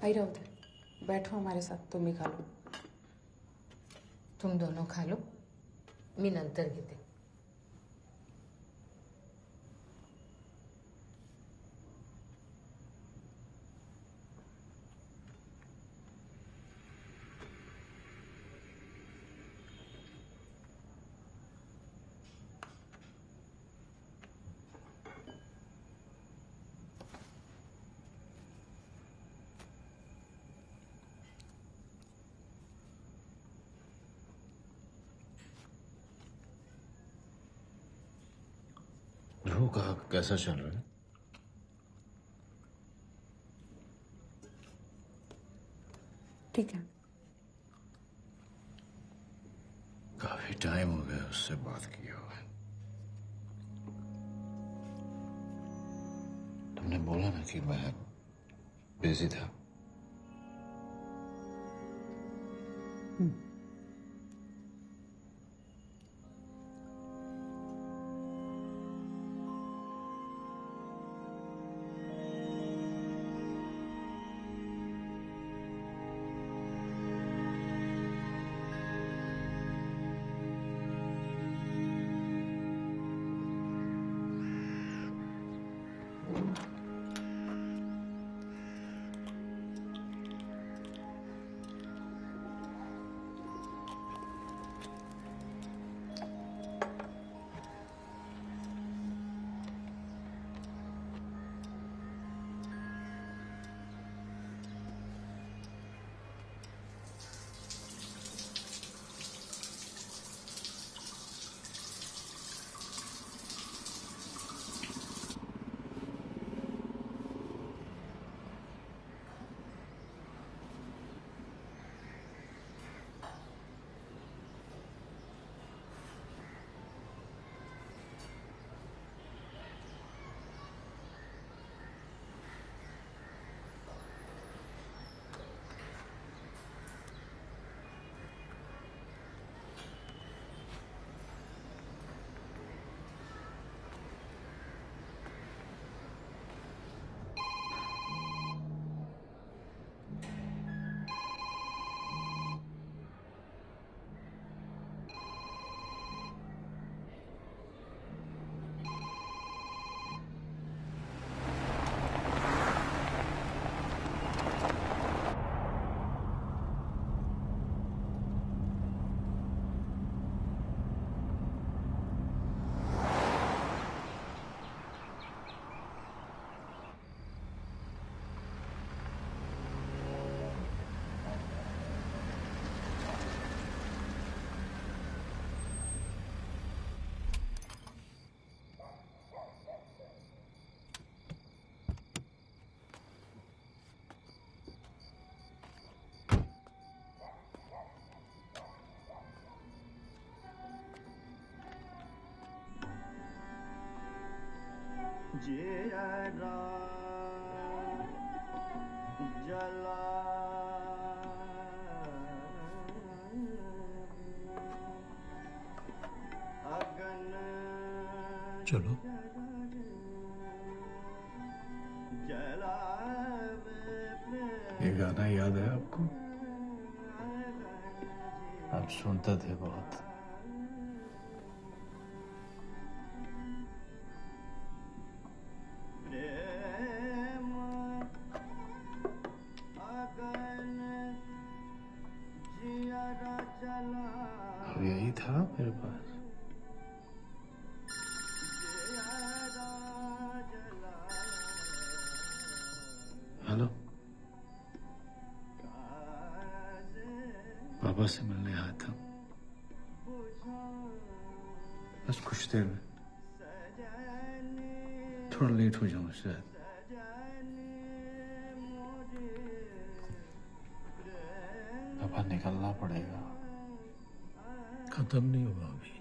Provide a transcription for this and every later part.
आई रहो उधर, बैठो हमारे साथ, तुम भी खा लो। तुम दोनों खा लो, मी नंतर घेते. ध्रुव का कैसा चल रहा है? ठीक है। काफी टाइम हो गया उससे बात किए हुए। तुमने बोला ना कि मैं बिजी था। चलो। ये गाना याद है आपको? आप सुनते थे बहुत। अब यही था मेरे पास। हेलो, पापा से मिलने आया था, बस कुछ देर में। थोड़ा लेट हो जाऊं शायद। पापा निकलना पड़ेगा। खत्म नहीं हुआ अभी,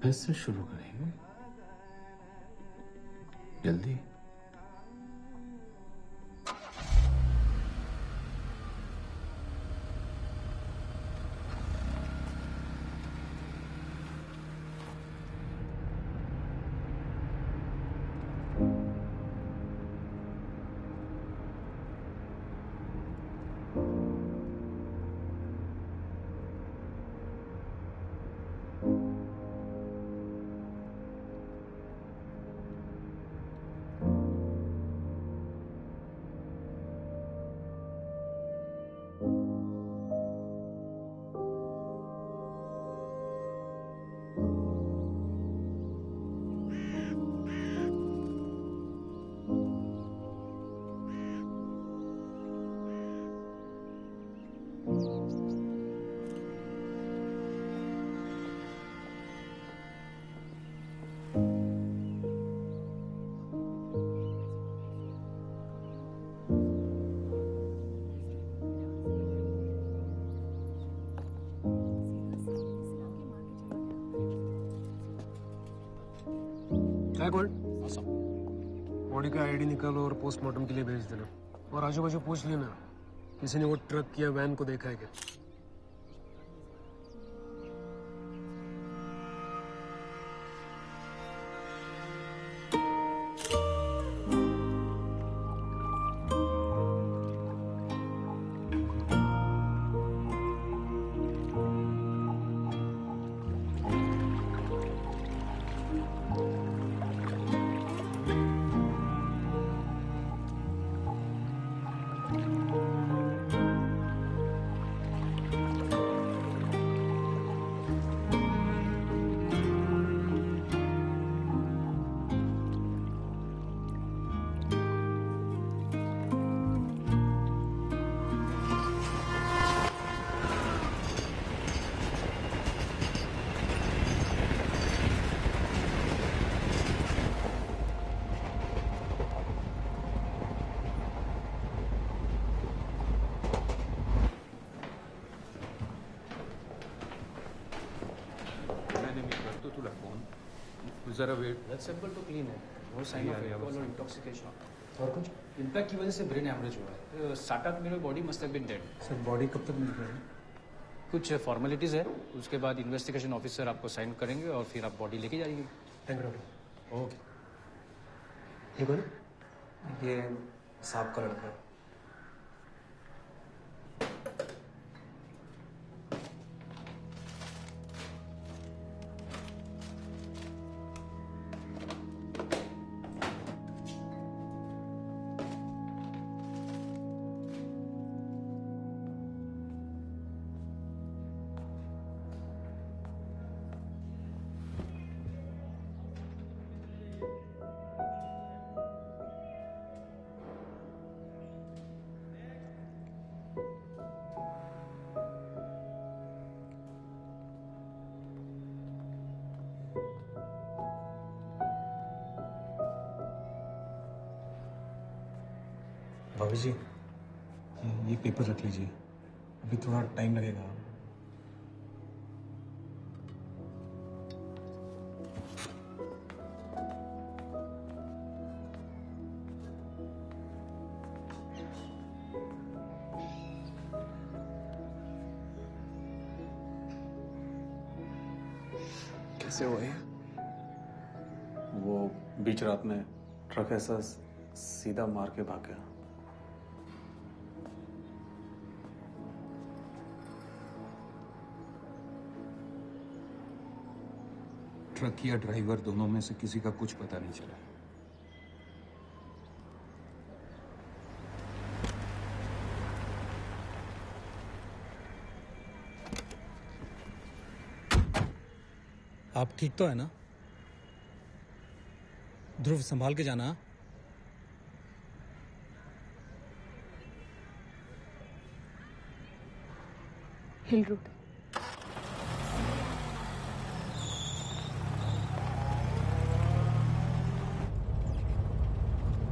फिर से शुरू करेंगे जल्दी। क्या गोल्ड? बॉडी का आईडी निकालो और पोस्टमार्टम के लिए भेज देना। और आजू बाजू पूछ लेना किसी ने वो ट्रक या वैन को देखा है क्या। जरा वेट। ब्लड सैंपल तो क्लीन है, नो साइन ऑफ अल्कोहल और इंटॉक्सिकेशन। और कुछ? इम्पैक्ट की वजह से ब्रेन हैमरेज हुआ है। 7-8 minute body must have been dead. Sir body कब तक मिल जाएगी? कुछ फॉर्मेलिटीज है, उसके बाद इन्वेस्टिगेशन ऑफिसर आपको साइन करेंगे और फिर आप बॉडी लेके जाएंगे। Thank you doctor. ओके। ये कौन? ये साहब का लड़का है। भाभी जी ये पेपर रख लीजिए, अभी थोड़ा टाइम लगेगा। कैसे हुआ ये? वो बीच रात में ट्रक ऐसा सीधा मार के भाग गया। ट्रक या ड्राइवर दोनों में से किसी का कुछ पता नहीं चला। आप ठीक तो है ना? ध्रुव संभाल के जाना। हिल रूट।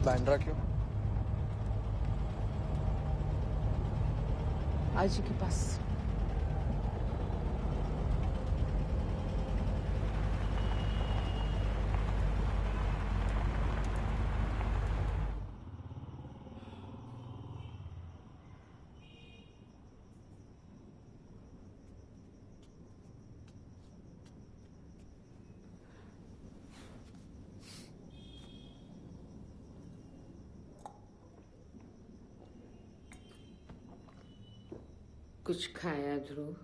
बैंड्रा क्यों? आजी के पास। कुछ खाया ध्रुव?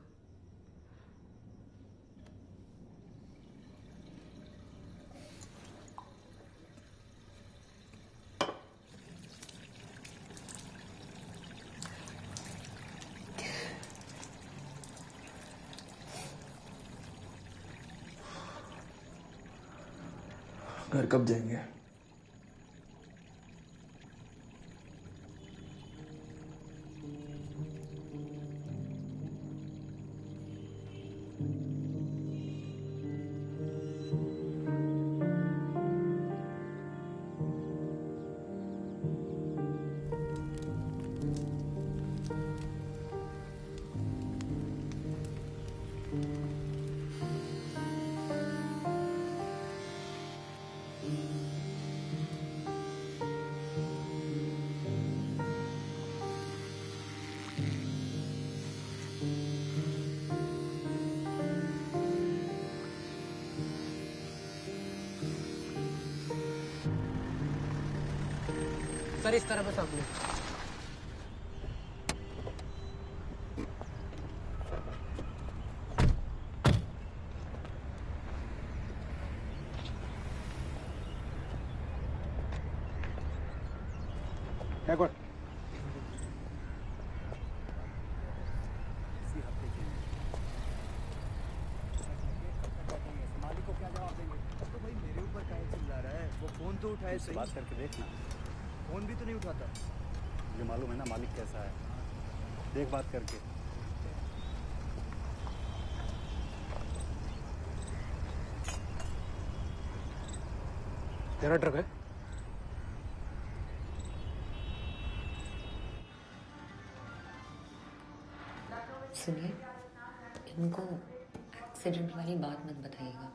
घर कब जाएंगे? सर इस तरफ है सामने। बैकवर्ड। मालिक को क्या जवाब देंगे? तो भाई मेरे ऊपर काहे चिल्ला रहा है? वो फोन तो उठाए सही। बात करके देख ना। फोन भी तो नहीं उठाता। मुझे मालूम है ना मालिक कैसा है। देख बात करके। तेरा ट्रक है? सुनिए, इनको एक्सीडेंट वाली बात मत बताइएगा।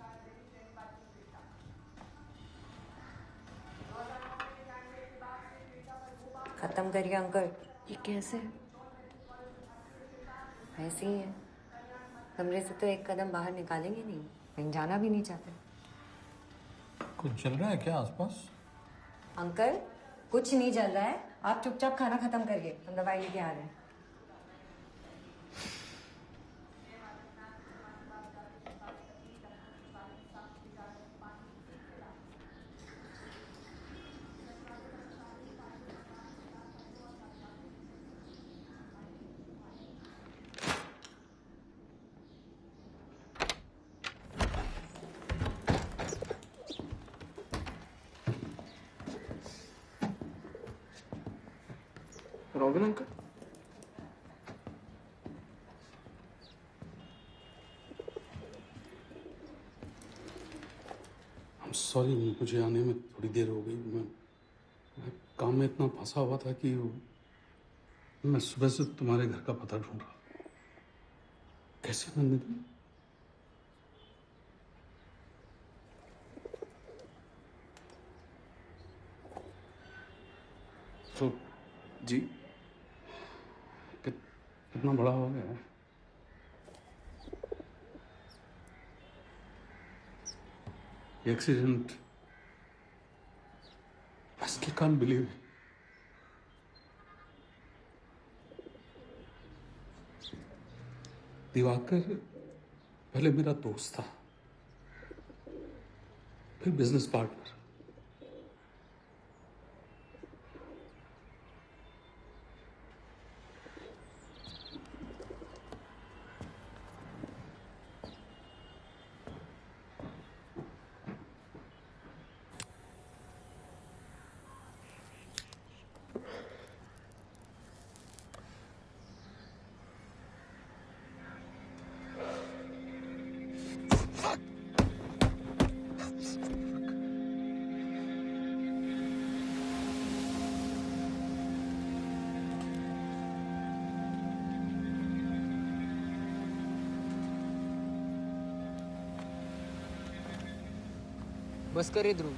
खत्म करिए अंकल। ये कैसे? ऐसे ही है, कमरे से तो एक कदम बाहर निकालेंगे नहीं, कहीं जाना भी नहीं चाहते। कुछ चल रहा है क्या आसपास? अंकल कुछ नहीं चल रहा है, आप चुपचाप खाना खत्म करिए, हम दवाई लेके आ रहे हैं। Robin uncle? सॉरी, मुझे आने में थोड़ी देर हो गई। मैं काम में इतना फंसा हुआ था कि मैं सुबह से तुम्हारे घर का पता ढूंढ रहा। कैसे नंदिनी? तो जी कितना बड़ा हो गया है? Accident, I still can't believe it. Diwakar पहले मेरा दोस्त था, फिर बिजनेस पार्टनर। बस करे ध्रुव।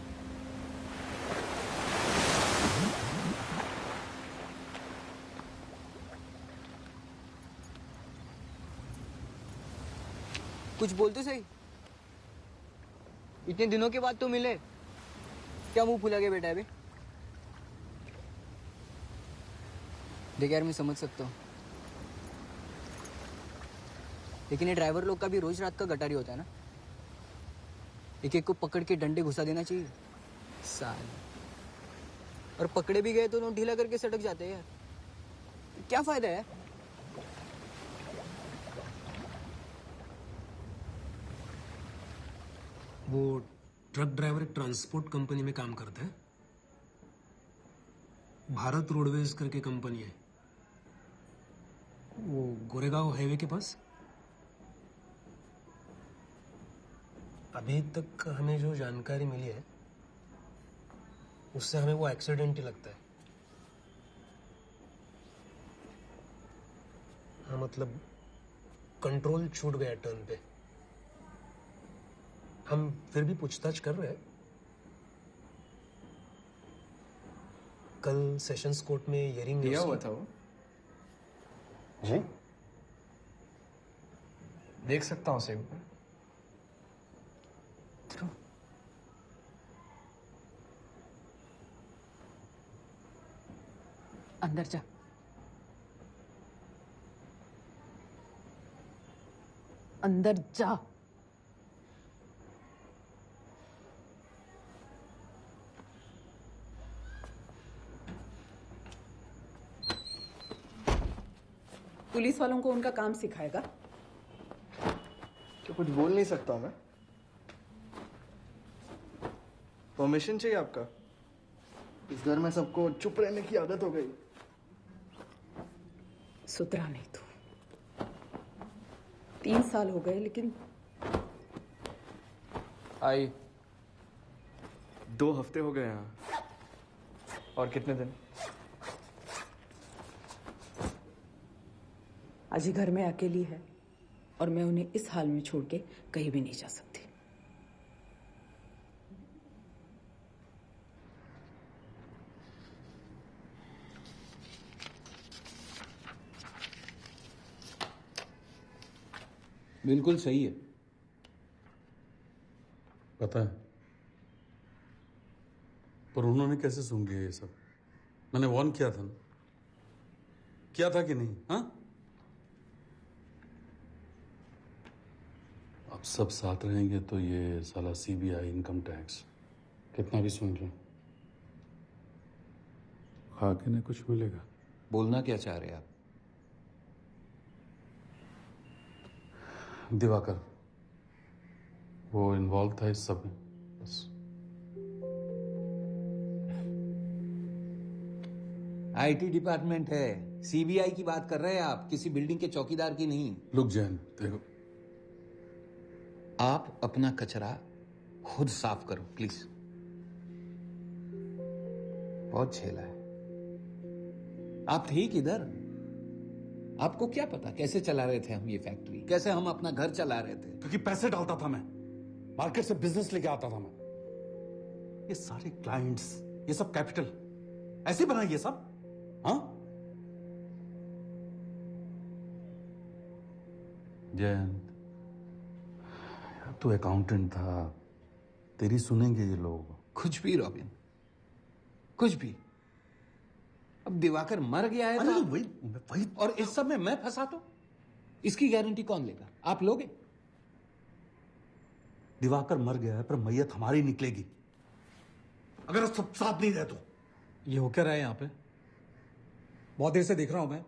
कुछ बोल तो सही। इतने दिनों के बाद तो मिले, क्या मुंह फुला के बैठा है बे? देख यार, मैं समझ सकता हूँ, लेकिन ये ड्राइवर लोग का भी रोज रात का गटारी होता है ना। एक एक को पकड़ के डंडे घुसा देना चाहिए साल, और पकड़े भी गए तो नोट ढीला करके सटक जाते हैं यार। क्या फायदा है? वो ट्रक ड्राइवर एक ट्रांसपोर्ट कंपनी में काम करता है, भारत रोडवेज करके कंपनी है, वो गोरेगांव हाईवे के पास। अभी तक हमें जो जानकारी मिली है उससे हमें वो एक्सीडेंट ही लगता है। हाँ, मतलब कंट्रोल छूट गया टर्न पे। हम फिर भी पूछताछ कर रहे हैं। कल सेशंस कोर्ट में हियरिंग दिया हुआ था वो। जी देख सकता हूँ सेब पर। अंदर जा। अंदर जा। पुलिस वालों को उनका काम सिखाएगा? तो कुछ बोल नहीं सकता मैं? परमिशन चाहिए आपका? इस घर में सबको चुप रहने की आदत हो गई। सुधरा नहीं तू। 3 साल हो गए लेकिन आई 2 हफ्ते हो गए यहाँ। और कितने दिन? अजी घर में अकेली है और मैं उन्हें इस हाल में छोड़ के कहीं भी नहीं जा सकती। बिल्कुल सही है, पता है, पर उन्होंने कैसे सुन लिया ये सब? मैंने वार्न किया था ना, किया था कि नहीं? हाँ, अब सब साथ रहेंगे तो ये साला सीबीआई, इनकम टैक्स कितना भी सुन लो, खाके ने कुछ मिलेगा। बोलना क्या चाह रहे हैं आप? दिवाकर वो इन्वॉल्व था इस सब में, बस। आईटी डिपार्टमेंट है, सीबीआई की बात कर रहे हैं आप, किसी बिल्डिंग के चौकीदार की नहीं। लुक जैन, देखो, आप अपना कचरा खुद साफ करो प्लीज। बहुत झेला है। आप थे किधर? आपको क्या पता कैसे चला रहे थे हम ये फैक्ट्री, कैसे हम अपना घर चला रहे थे? क्योंकि पैसे डालता था मैं, मार्केट से बिजनेस लेके आता था मैं। ये सारे क्लाइंट्स, ये सब कैपिटल ऐसे बना, ये सब। हाँ जयंत, तू अकाउंटेंट था, तेरी सुनेंगे ये लोग। कुछ भी रॉबिन, कुछ भी। अब दिवाकर मर गया है तो वही और इस सब में मैं फंसा तो इसकी गारंटी कौन लेगा? आप लोगे? दिवाकर मर गया है पर मैयत हमारी निकलेगी अगर सब साथ नहीं रहे तो। ये हो क्या रहा है यहाँ पे? बहुत देर से देख रहा हूं मैं,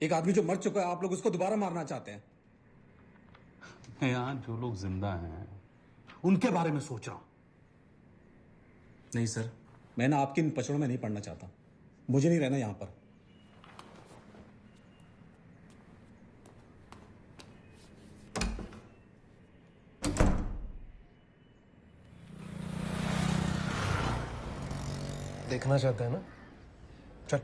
एक आदमी जो मर चुका है आप लोग उसको दोबारा मारना चाहते हैं। मैं यहाँ जो लोग जिंदा हैं उनके बारे में सोच रहा हूं। नहीं सर, मैं ना आपकी इन पचड़ों में नहीं पड़ना चाहता, मुझे नहीं रहना यहां पर। देखना चाहते हैं ना? चल।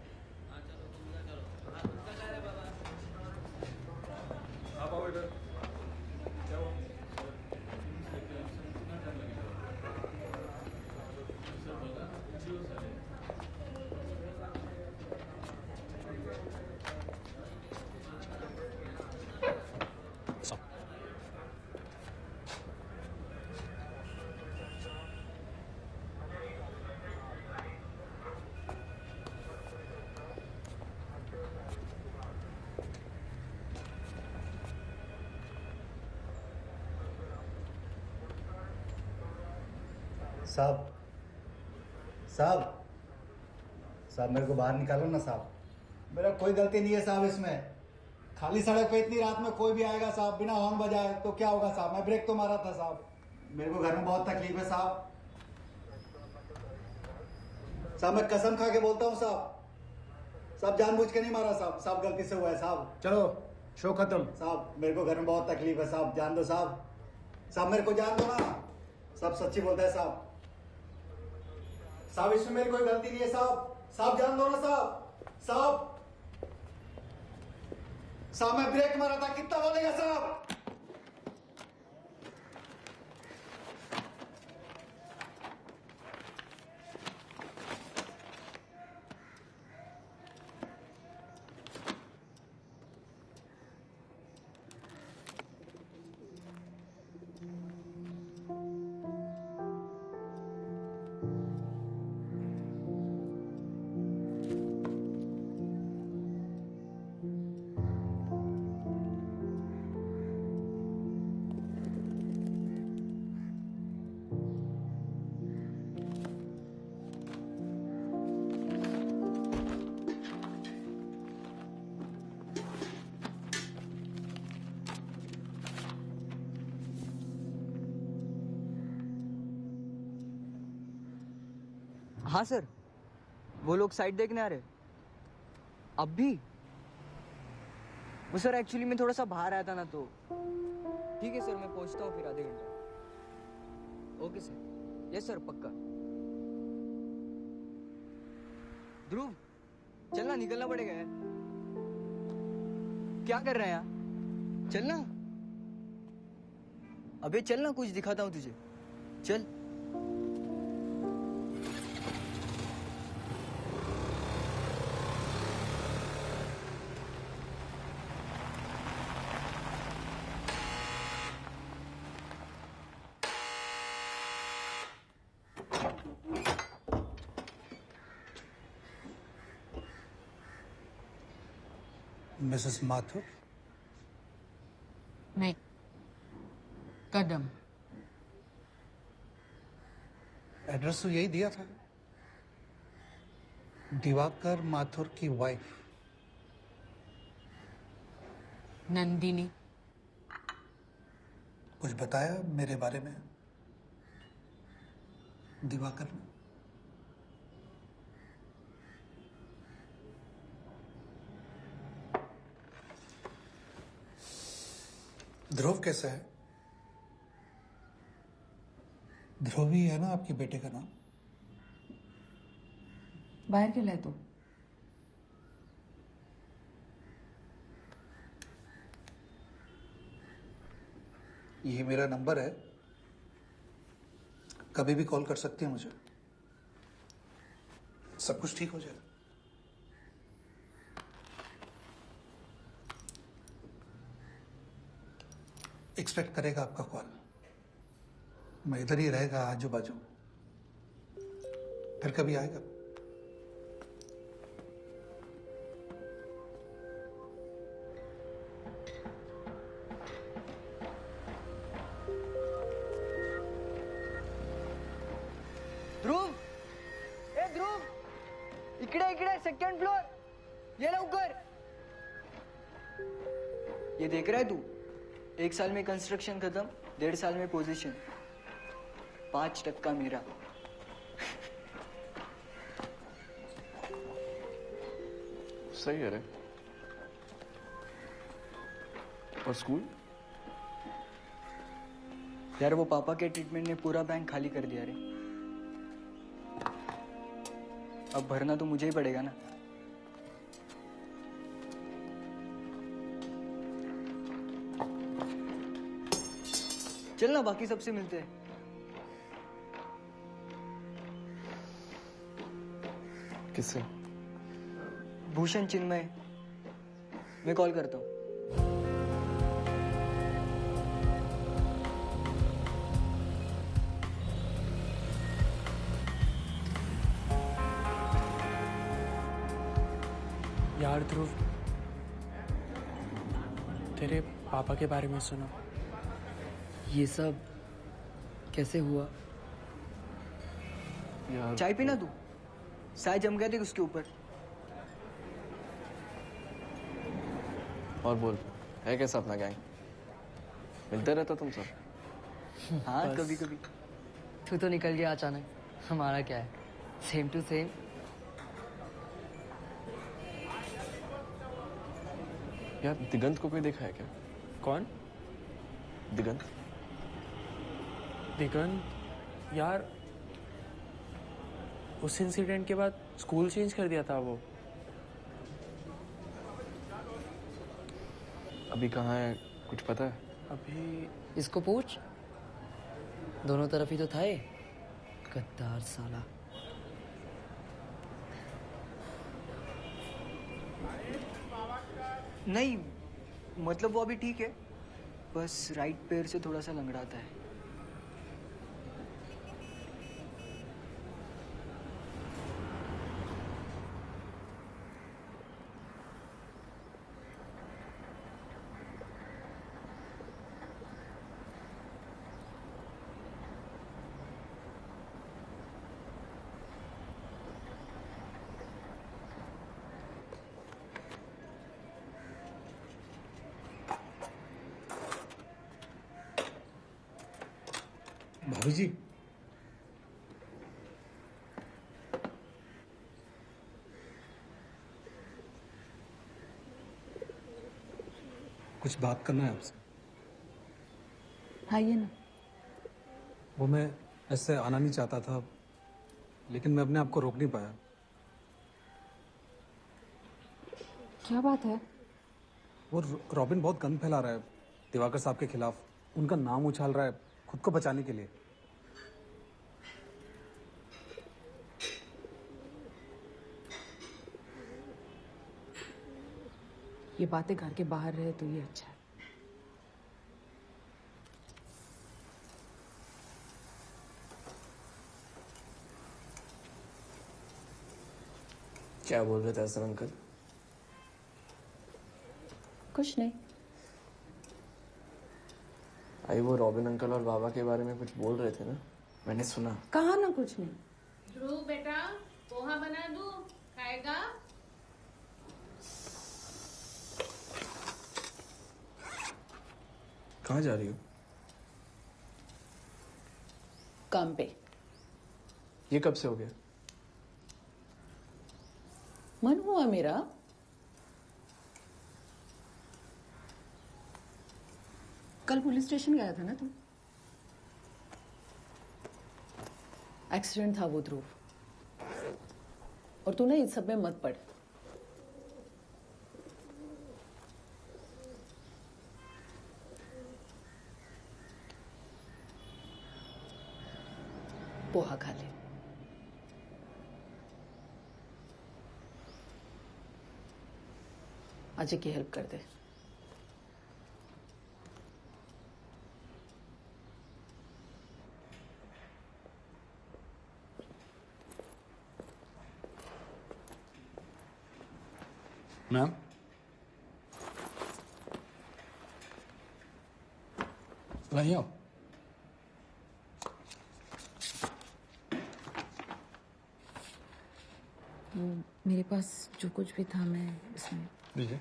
साहब, साहब, साहब मेरे को बाहर निकालो ना साहब। मेरा कोई गलती नहीं है साहब इसमें। खाली सड़क पे इतनी रात में कोई भी आएगा साहब बिना हॉर्न बजाए तो क्या होगा साहब? मैं ब्रेक तो मारा था साहब। मेरे को घर में बहुत तकलीफ है साहब। साहब मैं कसम खा के बोलता हूँ साहब, साहब जानबूझ के नहीं मारा साहब, साहब गलती से हुआ है साहब। चलो शो खत्म। साहब मेरे को घर में बहुत तकलीफ है साहब, जान दो साहब। साहब मेरे को जान दो ना। साहब सच्ची बोलता है साहब। साहब इसमें मेरी कोई गलती नहीं है साहब। साहब जान दो ना साहब। साहब, साहब मैं ब्रेक मारा था, कितना बोलेगा साहब? हाँ सर, वो लोग साइड देखने आ रहे। अब भी? वो सर एक्चुअली मैं थोड़ा सा बाहर आया था ना, तो ठीक है सर, मैं पहुंचता हूँ फिर आधे घंटे। Okay sir. यस सर, पक्का। ध्रुव, चलना, निकलना पड़ेगा यार। क्या कर रहे हैं यार? चलना। अबे चलना, कुछ दिखाता हूँ तुझे। चल। मिसेस माथुर? नहीं, कदम। एड्रेस तो यही दिया था, दिवाकर माथुर की वाइफ। नंदिनी। कुछ बताया मेरे बारे में दिवाकर ने? ध्रुव कैसा है? ध्रुव ही है ना आपके बेटे का नाम? बाहर क्यों लाए तू? ये मेरा नंबर है, कभी भी कॉल कर सकते हैं मुझे। सब कुछ ठीक हो जाएगा। एक्सपेक्ट करेगा आपका कॉल। मैं इधर ही रहेगा, आजू बाजू। फिर कभी आएगा। ध्रुव, ए ध्रुव, इकडे इकडे, सेकंड फ्लोर, ये लवकर। ये देख रहा है तू? 1 साल में कंस्ट्रक्शन खत्म, 1.5 साल में पोजीशन। 5% मेरा। सही है रे। और स्कूल? यार वो पापा के ट्रीटमेंट ने पूरा बैंक खाली कर दिया रे। अब भरना तो मुझे ही पड़ेगा ना। चलना, बाकी सबसे मिलते हैं। किससे? भूषण, चिन्मय। मैं कॉल करता हूँ। यार ध्रुव, तेरे पापा के बारे में सुना। ये सब कैसे हुआ? यार चाय पीना तू? साय जम गया थी उसके ऊपर। और बोल, है कैसा अपना गैंग? मिलते रहता तुम सब? हाँ, कभी कभी। तू तो निकल गया अचानक। हमारा क्या है, सेम टू सेम। यार दिगंत को कोई देखा है क्या? कौन? दिगंत? दिगंत? यार उस इंसिडेंट के बाद स्कूल चेंज कर दिया था वो। अभी कहाँ है, कुछ पता है? अभी इसको पूछ, दोनों तरफ ही तो था ये गद्दार साला। नहीं, मतलब वो अभी ठीक है, बस राइट पैर से थोड़ा सा लंगड़ाता है। भाभी जी, कुछ बात करना है आपसे। आइए ना। वो मैं ऐसे आना नहीं चाहता था, लेकिन मैं अपने आप को रोक नहीं पाया। क्या बात है? वो रॉबिन बहुत गंद फैला रहा है दिवाकर साहब के खिलाफ, उनका नाम उछाल रहा है खुद को बचाने के लिए। ये बातें घर के बाहर रहे तो ये अच्छा है। क्या बोल रहे थे असर अंकल? कुछ नहीं। आई वो रॉबिन अंकल और बाबा के बारे में कुछ बोल रहे थे ना, मैंने सुना। कहा ना कुछ नहीं। ध्रुव बेटा, पोहा बना दूं? खाएगा? कहाँ जा रही हो? काम पे। ये कब से हो गया? मन हुआ मेरा। कल पुलिस स्टेशन गया था ना तुम? एक्सीडेंट था वो ध्रुव, और तू ना इस सब में मत पड़। पोहा खा ले। अजय की हेल्प कर दे। मैम, लाइए आओ। मेरे पास जो कुछ भी था मैं इसमें। लीजिए।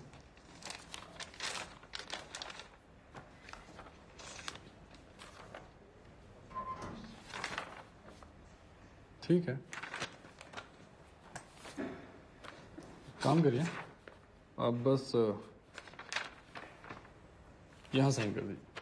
ठीक है, काम करिए आप, बस यहाँ साइन कर दीजिए।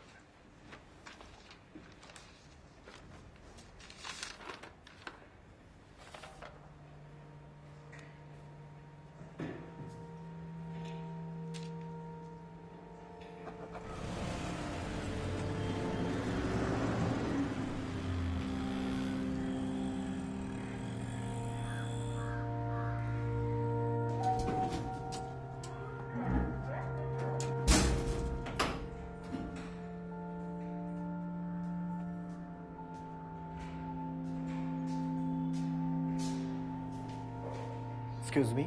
एक्सक्यूज मी,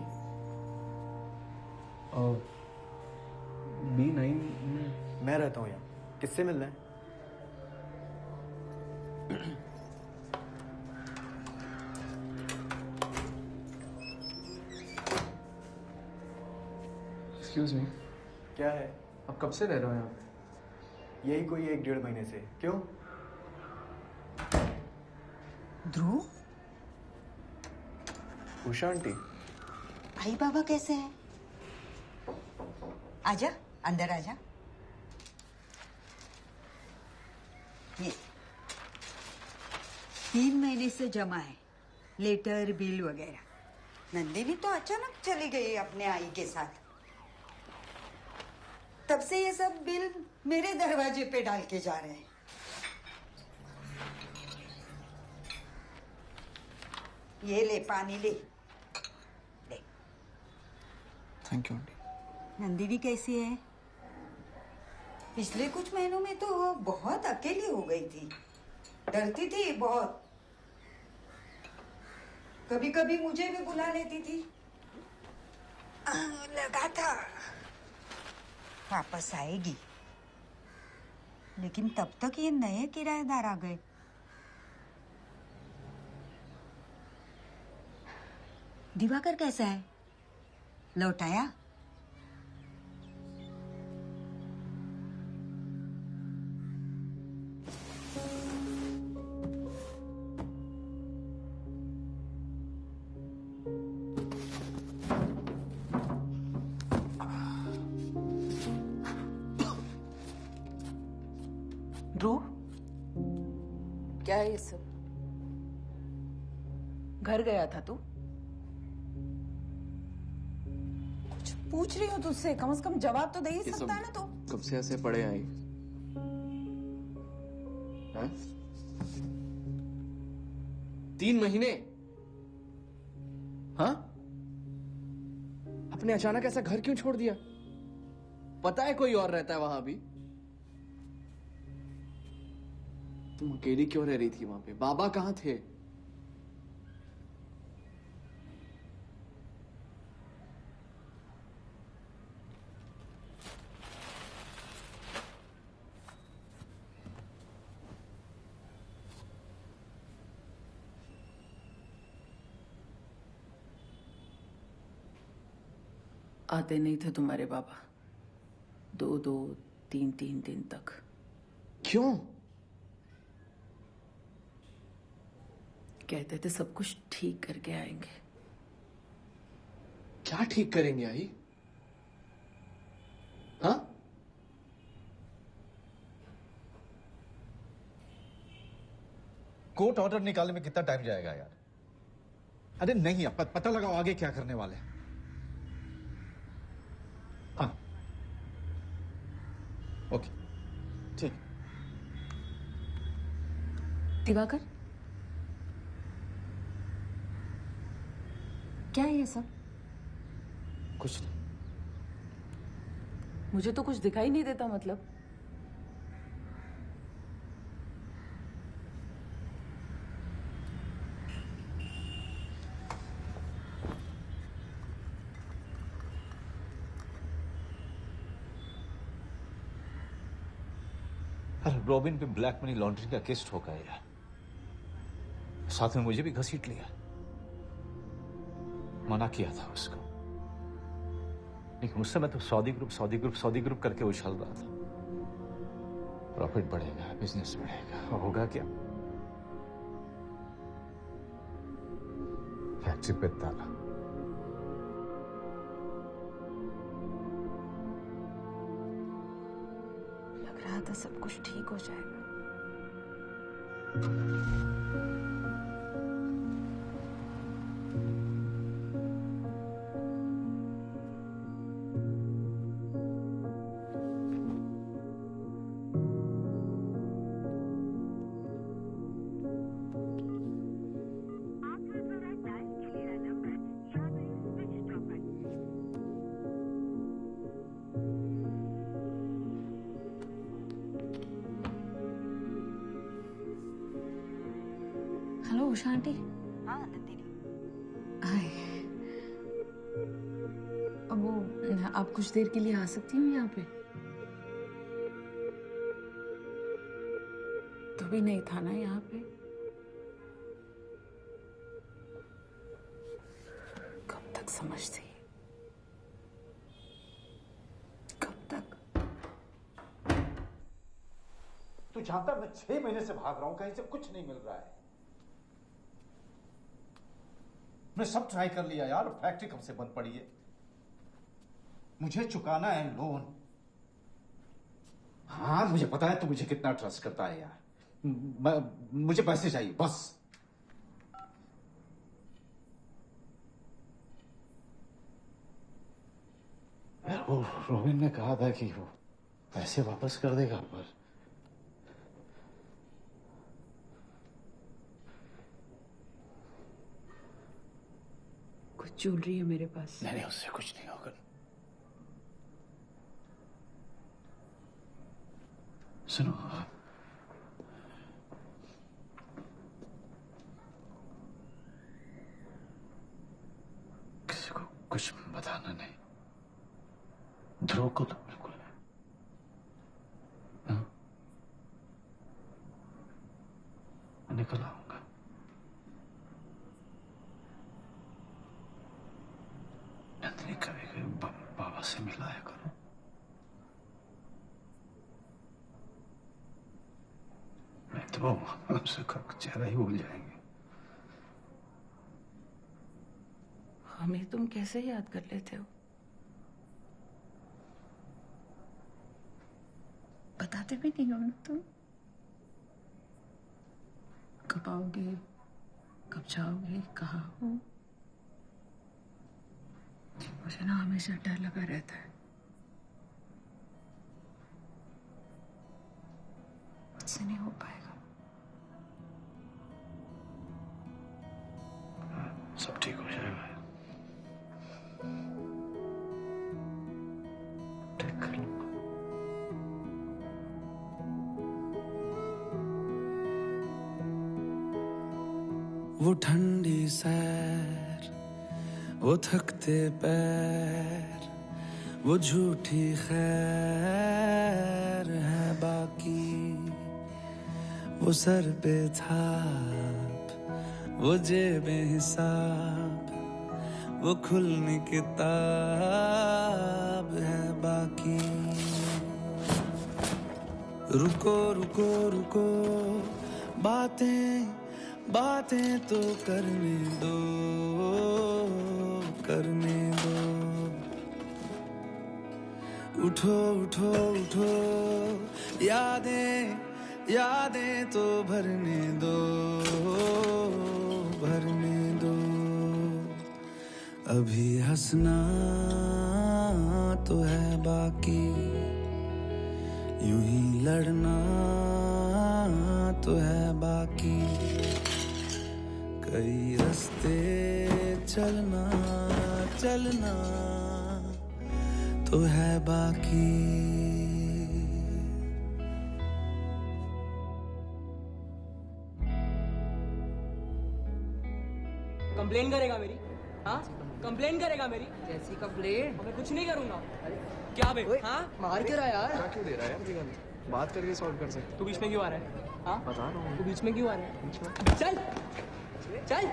B9 मैं रहता हूँ यहाँ, किससे मिलना है? एक्सक्यूज मी, क्या है? आप कब से रह रहे हो यहाँ पे? यही कोई 1-1.5 महीने से। क्यों? ध्रुव, उषा आंटी, आई बाबा कैसे हैं? आजा, अंदर आजा। ये 3 महीने से जमा है, लेटर बिल वगैरह। नंदिनी तो अचानक चली गई अपने आई के साथ, तब से ये सब बिल मेरे दरवाजे पे डाल के जा रहे हैं। ये ले, पानी ले। Thank you aunty. नंदिनी कैसी है? पिछले कुछ महीनों में तो वो बहुत अकेली हो गई थी, डरती थी बहुत। कभी कभी मुझे भी बुला लेती थी। लगा था वापस आएगी, लेकिन तब तक ये नए किराएदार आ गए। दिवाकर कैसा है? लौट आया? क्या है ये सब? घर गया था तू? कुछ पूछ रही हो तुझसे, कम से कम जवाब तो दे ही सकता है ना तू। कब से ऐसे पड़े आई? हाँ? 3 महीने? हाँ? आपने अचानक ऐसा घर क्यों छोड़ दिया? पता है कोई और रहता है वहां भी? तुम अकेली क्यों रह रही थी वहां पे? बाबा कहाँ थे? आते नहीं थे तुम्हारे बाबा 2-2, 3-3 दिन तक। क्यों? कहते थे सब कुछ ठीक करके आएंगे। क्या ठीक करेंगे आई? हाँ? कोर्ट ऑर्डर निकालने में कितना टाइम जाएगा यार? अरे नहीं, अब पता लगाओ आगे क्या करने वाले हैं। हाँ, ओके, ठीक। दिवाकर, क्या है ये सब? कुछ नहीं। मुझे तो कुछ दिखाई नहीं देता। मतलब अरे रॉबिन पे ब्लैक मनी लॉन्ड्रिंग का केस ठोका है यार, साथ में मुझे भी घसीट लिया। मना किया था उसको, लेकिन उस समय तो सऊदी ग्रुप करके उछल रहा था। प्रॉफिट बढ़ेगा, बिजनेस बढ़ेगा, होगा क्या? फैक्ट्री पे ताला। लग रहा था सब कुछ ठीक हो जाएगा। Hello Usha aunty. हाँ नंदिनी। हाय। अब वो आप कुछ देर के लिए आ सकती हूँ यहाँ पे? तो भी नहीं था ना यहाँ पे? कब तक समझती? कब तक? तू जानता मैं 6 महीने से भाग रहा हूं, कहीं से कुछ नहीं मिल रहा है। मैं सब ट्राई कर लिया यार, फैक्ट्री कब से बंद पड़ी है। मुझे चुकाना है लोन। हाँ मुझे पता है तू मुझे कितना ट्रस्ट करता है यार। मुझे पैसे चाहिए बस। यार वो रोबिन ने कहा था कि वो पैसे वापस कर देगा, पर कुछ ज्वेलरी है मेरे पास। नहीं उससे कुछ नहीं होगा। सुनो, किसी को कुछ बताना नहीं। ध्रुव को तो बिल्कुल नहीं। हाँ? मैं निकल आऊंगा। नंदिनी कभी कभी बाबा से मिलाया करो। नहीं तो हमसे चेहरा ही भूल जाएंगे। हमें तुम कैसे याद कर लेते हो? बताते भी नहीं हो ना तुम। कब आओगे, कब जाओगे, कहाँ हो? मुझे ना हमेशा डर लगा रहता है। मुझसे नहीं हो पाएगा। सब ठीक हो जाएगा। ठीक कर लूंगा। वो ठंडी सैर, वो थकते पैर, वो झूठी खैर है बाकी, वो सर पे थाप, वो जेबे हिसाब, वो खुलनी किताब है बाकी। रुको रुको रुको, बातें बातें तो करने दो, करने दो। उठो उठो उठो, यादें यादें तो भरने दो, भरने दो। अभी हंसना तो है बाकी, यूं ही लड़ना तो है बाकी, कई रास्ते चलना चलना तो है बाकी। कंप्लेन करेगा मेरी? हाँ, कंप्लेन करेगा मेरी? कैसी कंप्लेन? मैं कुछ नहीं करूंगा। क्या बे? हाँ, मार क्यों रहा है यार? क्या क्यों दे रहा है यार? बात करके सॉल्व कर सकते। तू बीच में क्यों आ रहा है? हाँ, बता रहा हूँ। तू बीच में क्यों आ रहा है? बीच में चल चल।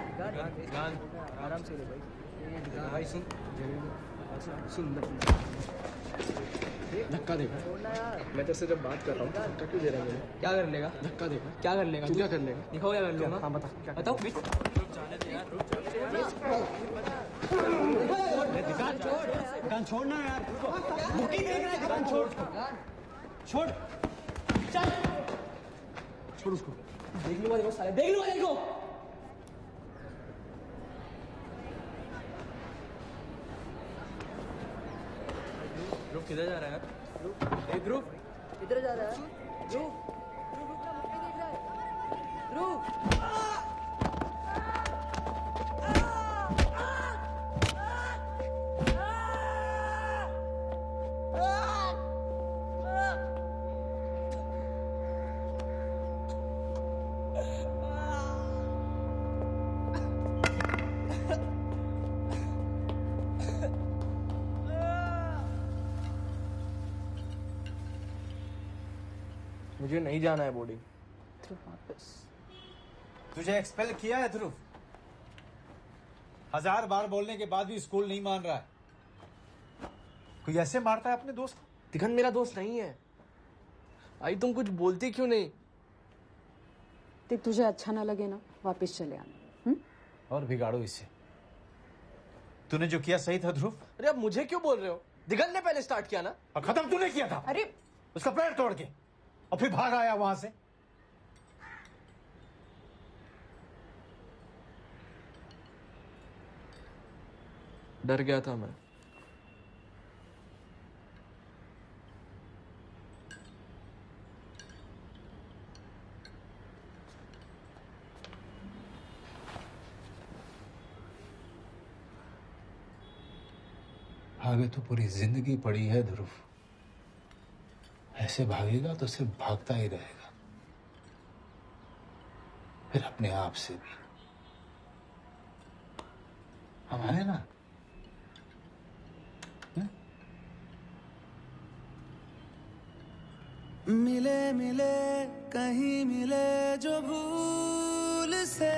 आराम से ले भाई। भाई सुन सुन, धक्का देगा। मैं तेरे से जब बात कर रहा हूँ धक्का क्यों दे रहा है मुझे? क्या कर लेगा? धक्का देगा। क्या कर लेगा? तू क्या कर लेगा? दिखाओ क्या कर लूंगा। हाँ बता क्या बताओ। दुकान छोड़ना यार, बुकिंग देख रहा है, दुकान छोड़ छोड़, चल छोड़ उसको। देख लूंगा देखो साले, देख लूंगा देखो। ध्रुव किधर जा रहा है यार? ध्रुव किधर जा रहा है? ध्रुव मुझे नहीं जाना है बोर्डिंग। तुझे एक्सपेल किया है ध्रुव? 1000 बार बोलने के बाद भी स्कूल नहीं मान रहा है। कोई ऐसे मारता है अपने दोस्त को? दिगन मेरा दोस्त नहीं है। आई तुम कुछ बोलती क्यों नहीं? देख, तुझे अच्छा ना लगे ना, वापस चले आना। और बिगाड़ो इसे। तूने जो किया सही था ध्रुव। अरे अब मुझे क्यों बोल रहे हो? दिगन ने पहले स्टार्ट किया ना। और खत्म तूने किया था। अरे उसका पैर तोड़ के, और फिर भाग आया वहां से। डर गया था मैं। आगे तो पूरी जिंदगी पड़ी है ध्रुव। ऐसे भागेगा तो सिर्फ भागता ही रहेगा, फिर अपने आप से भी। हम है ना? मिले मिले कहीं मिले जो भूल से,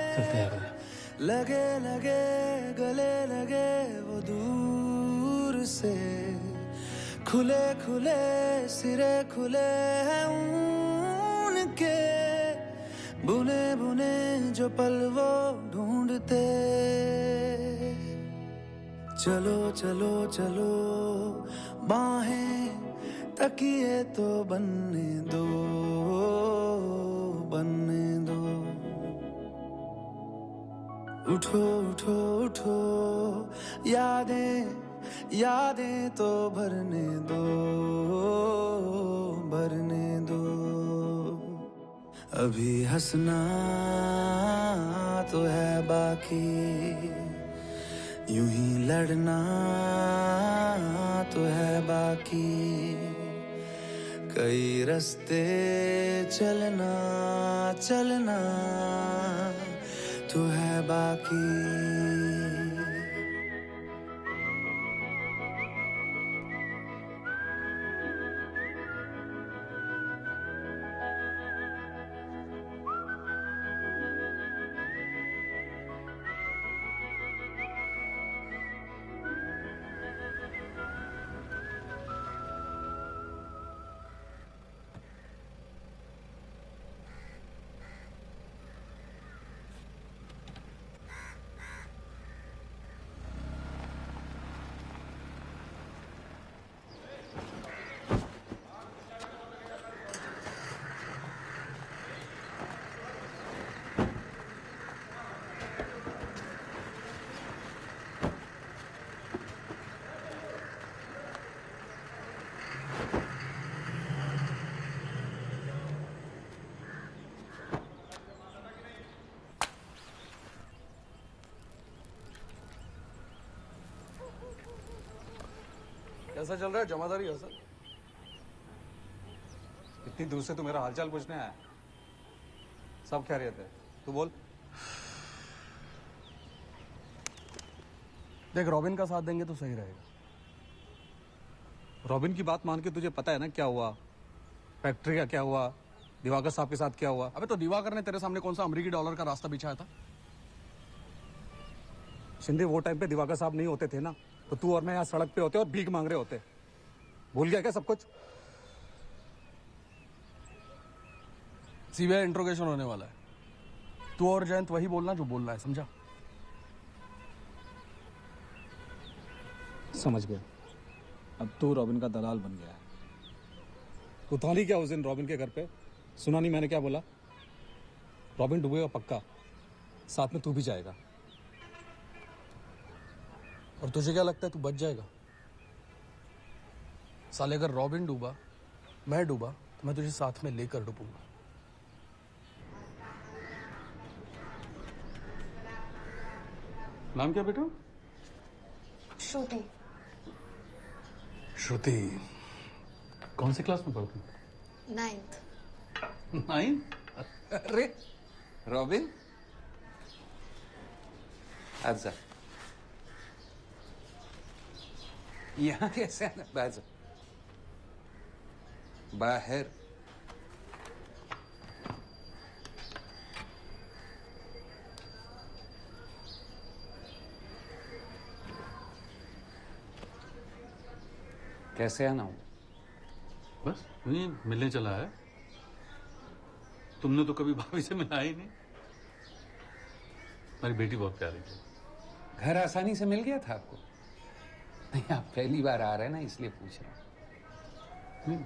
लगे लगे गले लगे वो दूर से, खुले खुले सिरे खुले हैं उनके, बुने बुने जो पल वो ढूंढते। चलो चलो चलो बाहें तकिए तो बनने दो, बनने दो। उठो उठो उठो, यादें यादें तो भरने दो, भरने दो। अभी हंसना तो है बाकी, यूं ही लड़ना तो है बाकी, कई रास्ते चलना चलना तो है बाकी। कैसा चल रहा है जमादारी हसन? इतनी दूर से तू मेरा हालचाल पूछने आया? सब खैरियत है, तू बोल। देख, रॉबिन का साथ देंगे तो सही रहेगा। रॉबिन की बात मान के तुझे पता है ना क्या हुआ, फैक्ट्री का क्या हुआ, दिवाकर साहब के साथ क्या हुआ। अबे तो दिवाकर ने तेरे सामने कौन सा अमेरिकी डॉलर का रास्ता बिछाया था? शिंदे, वो टाइम पे दिवाकर साहब नहीं होते थे ना, तो तू और मैं यहाँ सड़क पे होते और भीख मांग रहे होते। भूल गया क्या सब कुछ? सीबीआई इंट्रोगेशन होने वाला है, तू और जयंत वही बोलना जो बोलना है, समझा? समझ गया। अब तू रॉबिन का दलाल बन गया है। तू था नहीं क्या उस दिन रॉबिन के घर पे? सुना नहीं मैंने क्या बोला? रॉबिन डूबेगा पक्का, साथ में तू भी जाएगा। और तुझे क्या लगता है तू बच जाएगा? साले, अगर रॉबिन डूबा, मैं डूबा, तो मैं तुझे साथ में लेकर डूबूंगा। नाम क्या बेटा? श्रुति। श्रुति, कौन सी क्लास में पढ़ती? 9th। 9? अरे रॉबिन, आजा। यहाँ कैसे आना? बाजू बाहर। कैसे आना हूँ? बस नहीं, मिलने चला है। तुमने तो कभी भाभी से मिला ही नहीं। मेरी बेटी बहुत प्यारी थी। घर आसानी से मिल गया था आपको? नहीं, आप पहली बार आ रहे हैं ना, इसलिए पूछ रहा हूं।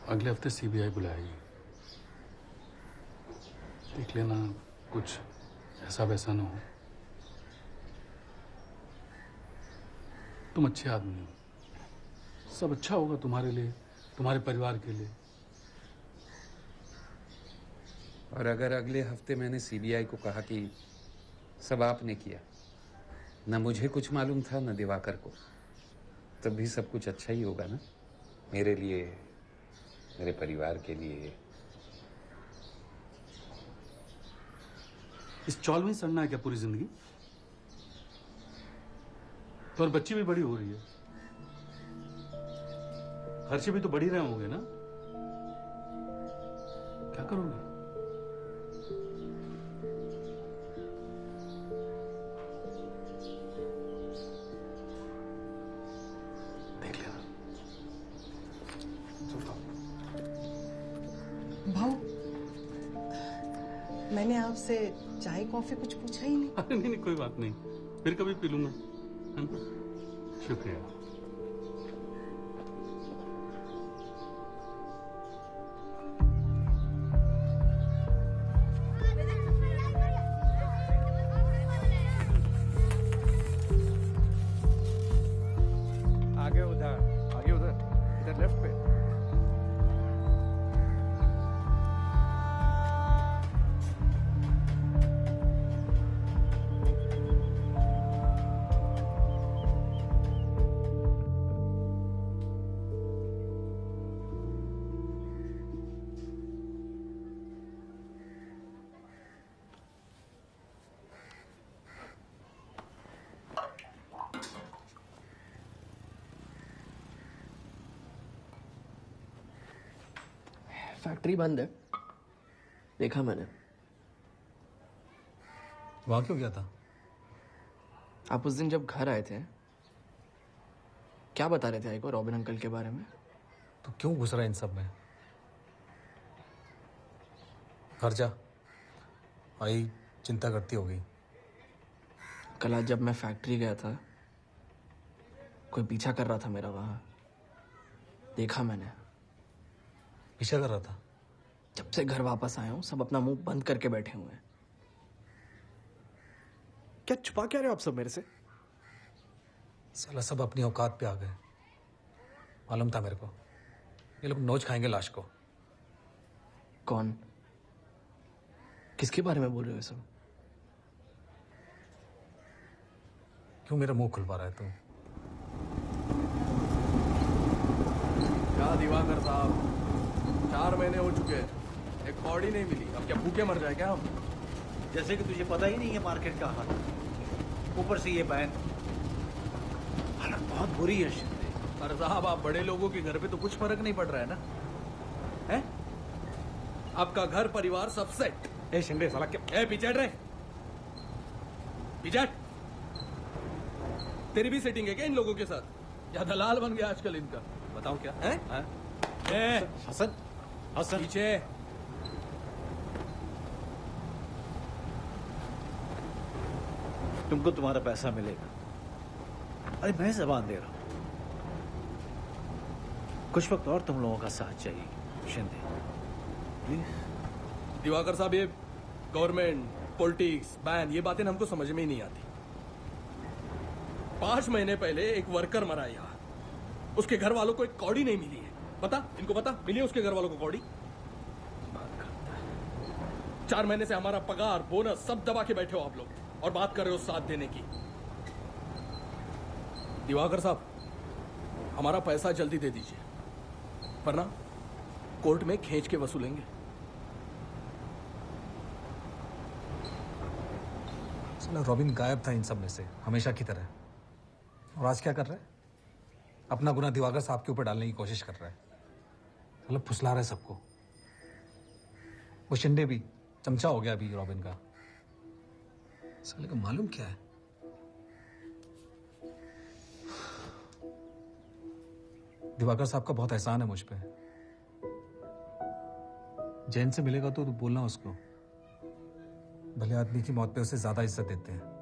अगले हफ्ते सीबीआई बुलाएगी, देख लेना कुछ ऐसा वैसा ना हो। तुम अच्छे आदमी हो, सब अच्छा होगा तुम्हारे लिए, तुम्हारे परिवार के लिए। और अगर अगले हफ्ते मैंने सीबीआई को कहा कि सब आपने किया, न मुझे कुछ मालूम था न दिवाकर को, तब भी सब कुछ अच्छा ही होगा ना, मेरे लिए, मेरे परिवार के लिए। इस चौल में ही सड़ना है क्या पूरी जिंदगी? तो और बच्ची भी बड़ी हो रही है, खर्चे भी तो बढ़ ही रहे होंगे ना, क्या करोगे? देख लेना। भाऊ, मैंने आपसे चाय कॉफी कुछ पूछा ही नहीं। अरे नहीं, कोई बात नहीं, फिर कभी पी लूंगा। शुक्रिया। फैक्ट्री बंद है, देखा मैंने। वहां क्यों गया था? आप उस दिन जब घर आए थे, क्या बता रहे थे आई को रॉबिन अंकल के बारे में? तो क्यों घुस रहा है इन सब में? घर जा, आई चिंता करती होगी। कल आज जब मैं फैक्ट्री गया था, कोई पीछा कर रहा था मेरा वहां, देखा मैंने। पीछा कर रहा था? जब से घर वापस आया हूं सब अपना मुंह बंद करके बैठे हुए हैं। क्या छुपा क्या रहे हो आप सब मेरे से? साला सब अपनी औकात पे आ गए। मालूम था मेरे को, ये लोग नोच खाएंगे लाश को। कौन? किसके बारे में बोल रहे हो सब? क्यों मेरा मुंह खुलवा रहा है तू? क्या दिवाकर साहब, 4 महीने हो चुके हैं, एक कौड़ी नहीं मिली। अब क्या भूखे मर जाए क्या हम? जैसे कि तुझे पता ही नहीं है मार्केट का हाल, ऊपर से ये बैन। हालत बहुत बुरी है शिंदे। पर साहब आप बड़े लोगों के घर पे तो कुछ फर्क नहीं पड़ रहा है ना? हैं? आपका घर परिवार सब सेट। ए शिंदे साला क्या? ए पिचट रे, पिचट। तेरी भी सेटिंग है क्या इन लोगों के साथ? या दलाल बन गया आजकल इनका? बताओ क्या है? हसन, हसन पीछे। तुमको तुम्हारा पैसा मिलेगा। अरे मैं जबान दे रहा हूं, कुछ वक्त और तुम लोगों का साथ चाहिए शिंदे, प्लीज। दिवाकर साहब, ये गवर्नमेंट, पॉलिटिक्स, बैन, ये बातें हमको समझ में ही नहीं आती। 5 महीने पहले एक वर्कर मरा यहाँ, उसके घर वालों को एक कौड़ी नहीं मिली है। पता? इनको पता मिली है उसके घर वालों को कौड़ी? 4 महीने से हमारा पगार, बोनस सब दबा के बैठे हो आप लोग, और बात कर रहे हो साथ देने की। दिवाकर साहब, हमारा पैसा जल्दी दे दीजिए, वरना कोर्ट में खींच के वसूलेंगे। रॉबिन गायब था इन सब में से, हमेशा की तरह। और आज क्या कर रहा है? अपना गुनाह दिवाकर साहब के ऊपर डालने की कोशिश कर रहा है। मतलब फुसला रहा है सबको। वो शिंदे भी चमचा हो गया अभी रॉबिन का। साले को मालूम क्या है? दिवाकर साहब का बहुत एहसान है मुझ पे। जैन से मिलेगा तो बोलना उसको, भले आदमी की मौत पे उसे ज्यादा इज्जत देते हैं।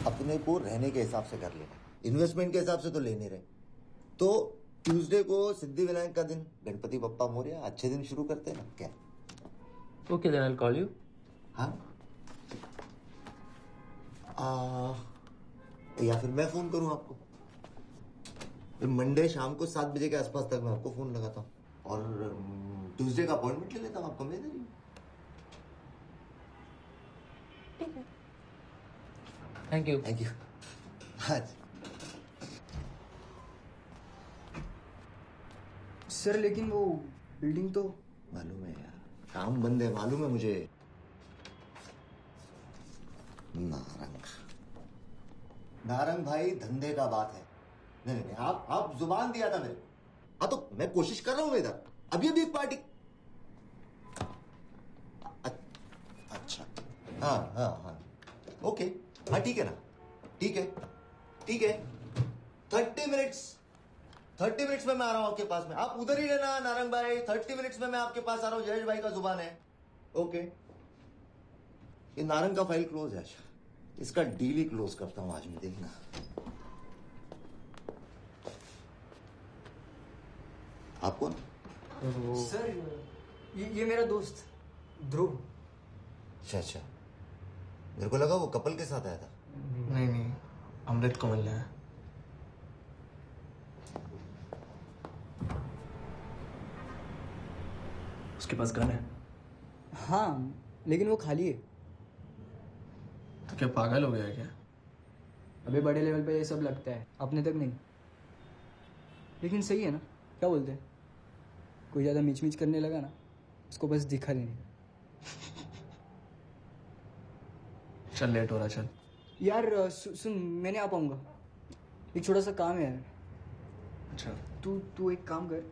अपने को रहने के हिसाब से कर लेना, इन्वेस्टमेंट के हिसाब से तो ले नहीं रहे। तो ट्यूसडे को सिद्धि विनायक का दिन, गणपति बप्पा मोरया, अच्छे दिन शुरू करते हैं ना क्या? Okay then I will call you. हाँ, या फिर मैं फोन करूं आपको? फिर मंडे शाम को 7 बजे के आसपास तक मैं आपको फोन लगाता हूँ, और ट्यूसडे का अपॉइंटमेंट ले लेता हूँ आपको। मैं दे thank you. Thank you. Sir लेकिन वो बिल्डिंग तो मालूम है यार, काम बंद है, मालूम है मुझे। नारंग भाई धंधे का बात है। नहीं नहीं, आप जुबान दिया था मेरे को। हाँ तो मैं कोशिश कर रहा हूँ इधर, अभी अभी एक पार्टी। अच्छा, हाँ हाँ हाँ, ओके, हाँ ठीक है ना, ठीक है ठीक है। 30 मिनट्स में मैं आ रहा हूँ आपके पास में। आप उधर ही रहना नारंग भाई, 30 मिनट्स में मैं आपके पास आ रहा हूँ। जयेश भाई का जुबान है। ओके, ये नारंग का फाइल क्लोज है, इसका डील ही क्लोज करता हूँ आज मैं, देखना। आप कौन? सर ये मेरा दोस्त ध्रुव। अच्छा अच्छा, मेरे को लगा वो कपल के साथ आया था। नहीं, अमृत को मिलना है। उसके पास गन है? हाँ, लेकिन वो खाली है। तो क्या पागल हो गया है क्या? अबे बड़े लेवल पे ये सब लगता है, अपने तक नहीं। लेकिन सही है ना, क्या बोलते हैं? कोई ज़्यादा मिच मिच करने लगा ना, उसको बस दिखा देने। चल लेट हो रहा, चल। यार सुन, मैं नहीं आ पाऊंगा, एक छोटा सा काम है यार। अच्छा। तू एक काम कर,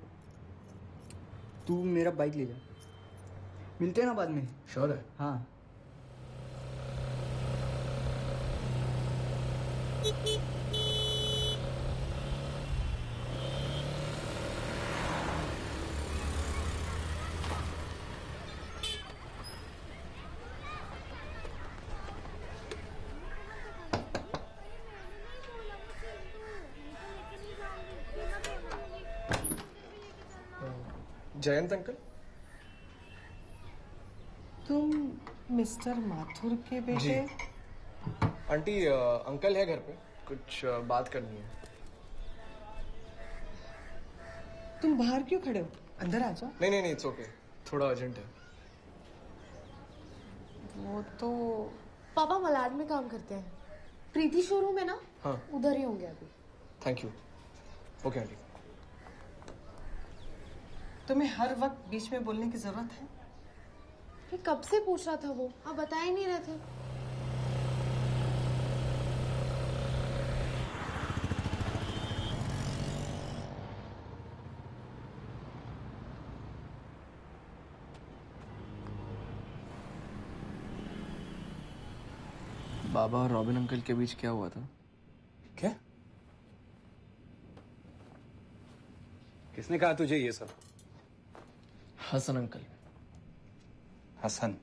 तू मेरा बाइक ले जा, मिलते हैं ना बाद में। श्योर है? हाँ। जयंत अंकल? तुम मिस्टर माथुर के बेटे? आंटी, अंकल है घर पे, कुछ बात करनी है। तुम बाहर क्यों खड़े हो? अंदर आ जाओ। नहीं, इट्स ओके, थोड़ा अर्जेंट है। वो तो पापा मलाड में काम करते हैं, प्रीति शोरूम है ना? हाँ। उधर ही होंगे अभी। Thank you. Okay aunty. तुम्हें हर वक्त बीच में बोलने की जरूरत है? फिर कब से पूछ रहा था वो, आप बता ही नहीं रहे थे। बाबा और रॉबिन अंकल के बीच क्या हुआ था? क्या? किसने कहा तुझे ये सब? हसन अंकल। हसन?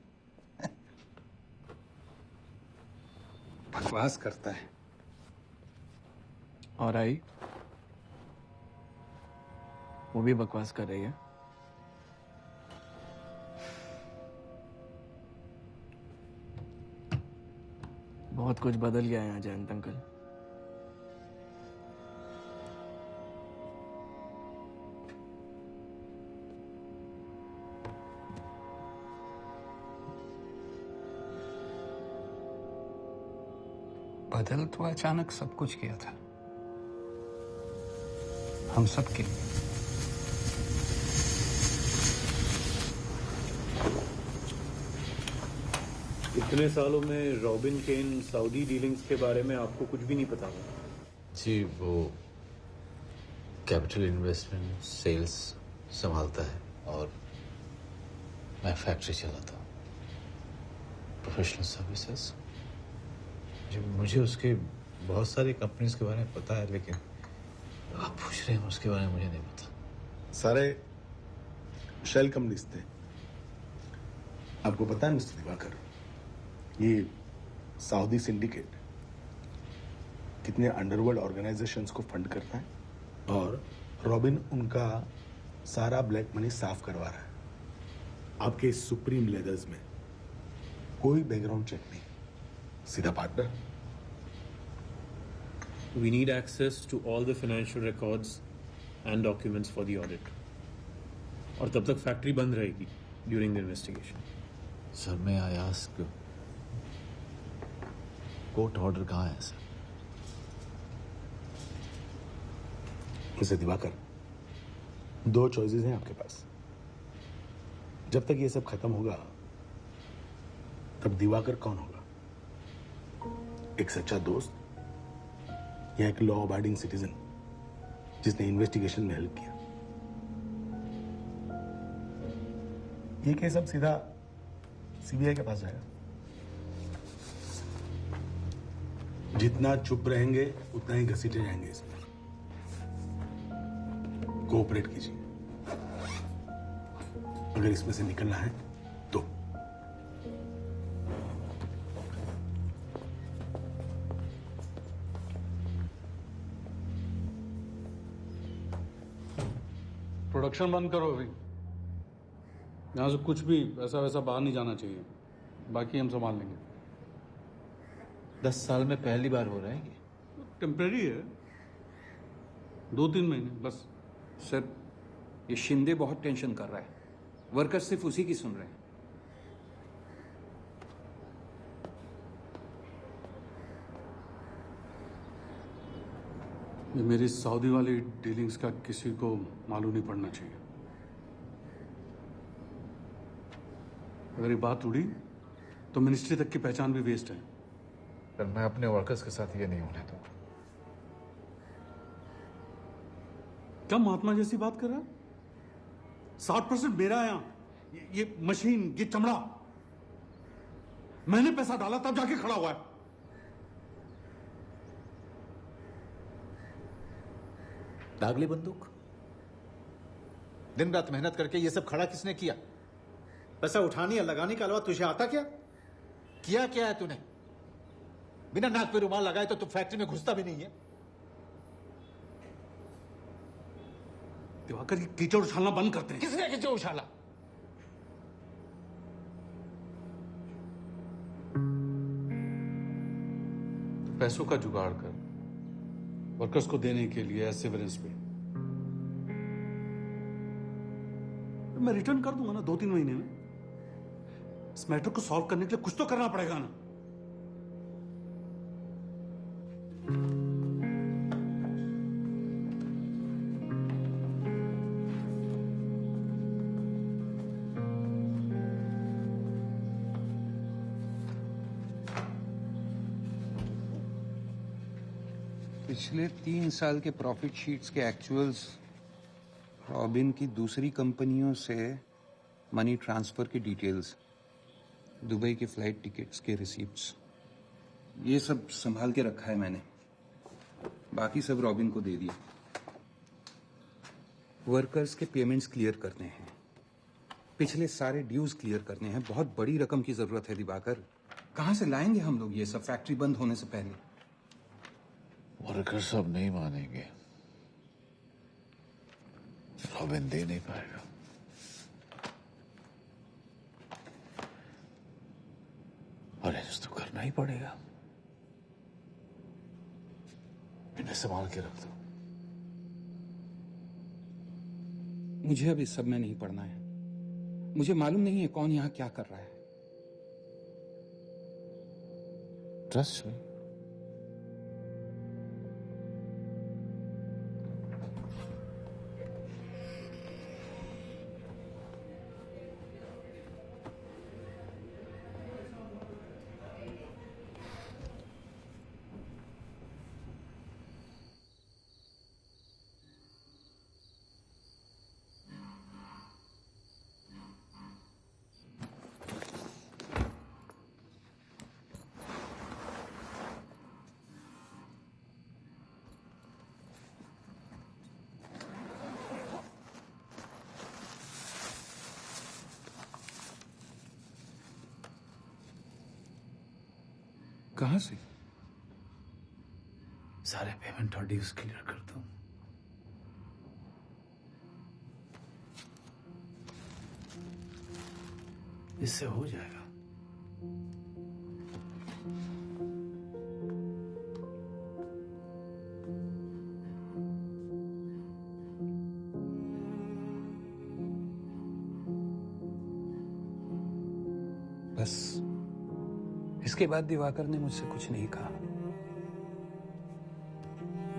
बकवास करता है। और आई? वो भी बकवास कर रही है। बहुत कुछ बदल गया है यहाँ जयंत अंकल। बदल तो अचानक सब कुछ किया था, हम सब के लिए। इतने सालों में रॉबिन के इन सऊदी डीलिंग्स के बारे में आपको कुछ भी नहीं पता होगा? जी, वो कैपिटल इन्वेस्टमेंट सेल्स संभालता है और मैं फैक्ट्री चलाता हूँ, प्रोफेशनल सर्विसेज। मुझे उसके बहुत सारी कंपनीज के बारे में पता है, लेकिन आप पूछ रहे हैं उसके बारे में मुझे नहीं पता। सारे शेल कंपनीज थे। आपको पता है मिस्टर दिवाकर, ये सऊदी सिंडिकेट कितने अंडरवर्ल्ड ऑर्गेनाइजेशंस को फंड करता है, और रॉबिन उनका सारा ब्लैक मनी साफ करवा रहा है। आपके सुप्रीम लेदर्स में कोई बैकग्राउंड चेक नहीं, सीधा partner. We need access to all the financial records and documents for the audit. और तब तक फैक्ट्री बंद रहेगी during the investigation. सर, मैं आई आस्क, कोर्ट ऑर्डर कहाँ है सर? मिस्टर दिवाकर, दो चॉइसेस हैं आपके पास। जब तक ये सब खत्म होगा तब दिवाकर कौन होगा? एक सच्चा दोस्त या एक लॉ अबाइडिंग सिटीजन जिसने इन्वेस्टिगेशन में हेल्प किया? ये केस अब सीधा सीबीआई के पास जाएगा। जितना चुप रहेंगे उतना ही घसीटे जाएंगे इसमें। कोऑपरेट कीजिए, अगर इसमें से निकलना है तो। प्रोडक्शन बंद करो अभी। यहाँ से कुछ भी ऐसा वैसा बाहर नहीं जाना चाहिए, बाकी हम संभाल लेंगे। 10 साल में पहली बार हो रहा है ये? टेम्परेरी है, 2-3 महीने बस। सर, ये शिंदे बहुत टेंशन कर रहा है। वर्कर्स सिर्फ उसी की सुन रहे हैं। ये मेरी सऊदी वाली डीलिंग्स का किसी को मालूम नहीं पड़ना चाहिए। अगर ये बात उड़ी तो मिनिस्ट्री तक की पहचान भी वेस्ट है। पर मैं अपने वर्कर्स के साथ ये नहीं होने दूंगा। क्या महात्मा जैसी बात कर रहा है? 60% मेरा है यहां। ये मशीन, ये चमड़ा मैंने पैसा डाला तब जाके खड़ा हुआ है। दागली बंदूक, दिन रात मेहनत करके ये सब खड़ा किसने किया? पैसा उठाने या लगाने के अलावा तुझे आता क्या? किया क्या है तूने? बिना नाक पे रुमाल लगाए तो तू फैक्ट्री में घुसता भी नहीं है। दिवाकर, ये कीचड़ उछालना बंद करते हैं। किसने कीचड़ उछाला? तो पैसों का जुगाड़ कर वर्कर्स को देने के लिए एसेवरेंस पे मैं रिटर्न कर दूंगा ना 2-3 महीने में। इस मैटर को सॉल्व करने के लिए कुछ तो करना पड़ेगा ना। पिछले 3 साल के प्रॉफिट शीट्स के एक्चुअल्स, रॉबिन की दूसरी कंपनियों से मनी ट्रांसफर की डिटेल्स, दुबई के फ्लाइट टिकट्स के रिसीप्ट्स, ये सब संभाल के रखा है मैंने। बाकी सब रॉबिन को दे दिया। वर्कर्स के पेमेंट्स क्लियर करने हैं, पिछले सारे ड्यूज क्लियर करने हैं। बहुत बड़ी रकम की जरूरत है दिवाकर। कहां से लाएंगे हम लोग ये सब फैक्ट्री बंद होने से पहले? वर्कर सब नहीं मानेंगे। रॉबिन दे नहीं पाएगा। अरेंज तो करना ही पड़ेगा। इन्हें संभाल के रख दो। मुझे अब इस सब में नहीं पड़ना है। मुझे मालूम नहीं है कौन यहां क्या कर रहा है। Trust me. कहां से? सारे पेमेंट और ड्यूज क्लियर कर दो। इससे हो जाएगा। बस इसके बाद दिवाकर ने मुझसे कुछ नहीं कहा।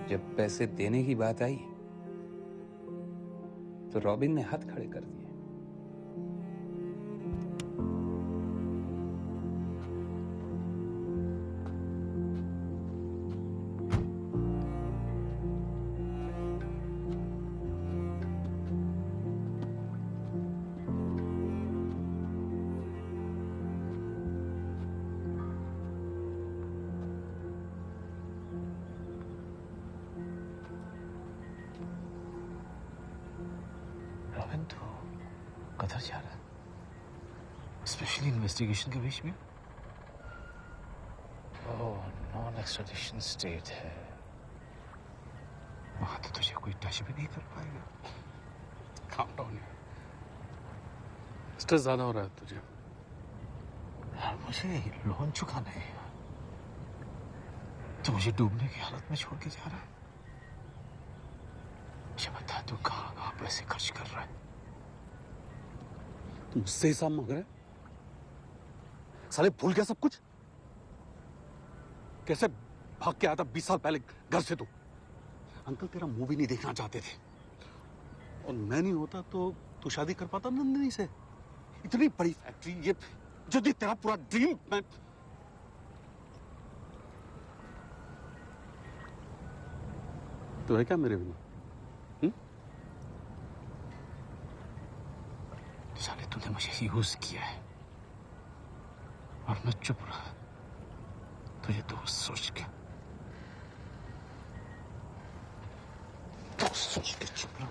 जब पैसे देने की बात आई तो रॉबिन ने हाथ खड़े कर दिए। रॉबिन तो कतर जा रहा है, स्पेशली इन्वेस्टिगेशन के बीच में। ओह, नॉन एक्स्ट्राडिशन स्टेट है, वहां तो तुझे कोई टच भी नहीं कर पाएगा। काम डाउन है, स्ट्रेस ज्यादा हो रहा है तुझे। यार मुझे लोन चुकाना है, तो मुझे डूबने की हालत में छोड़ के जा रहा है। मुझे बता तू कहां पैसे खर्च कर रहा है। तुम मुझसे हिसाब मांग रहे? साले भूल गया सब कुछ? कैसे भाग के आया था 20 साल पहले घर से तू? अंकल तेरा मुंह भी नहीं देखना चाहते थे, और मैं नहीं होता तो तू शादी कर पाता नंदिनी से? इतनी बड़ी फैक्ट्री, ये यदि तेरा पूरा ड्रीम, मैं तो है क्या मेरे बिना? साले तूने मुझे यूज किया है और मैं चुप रहा तुझे दोस्त सोच के। दोस्त सोच के चुप रहा।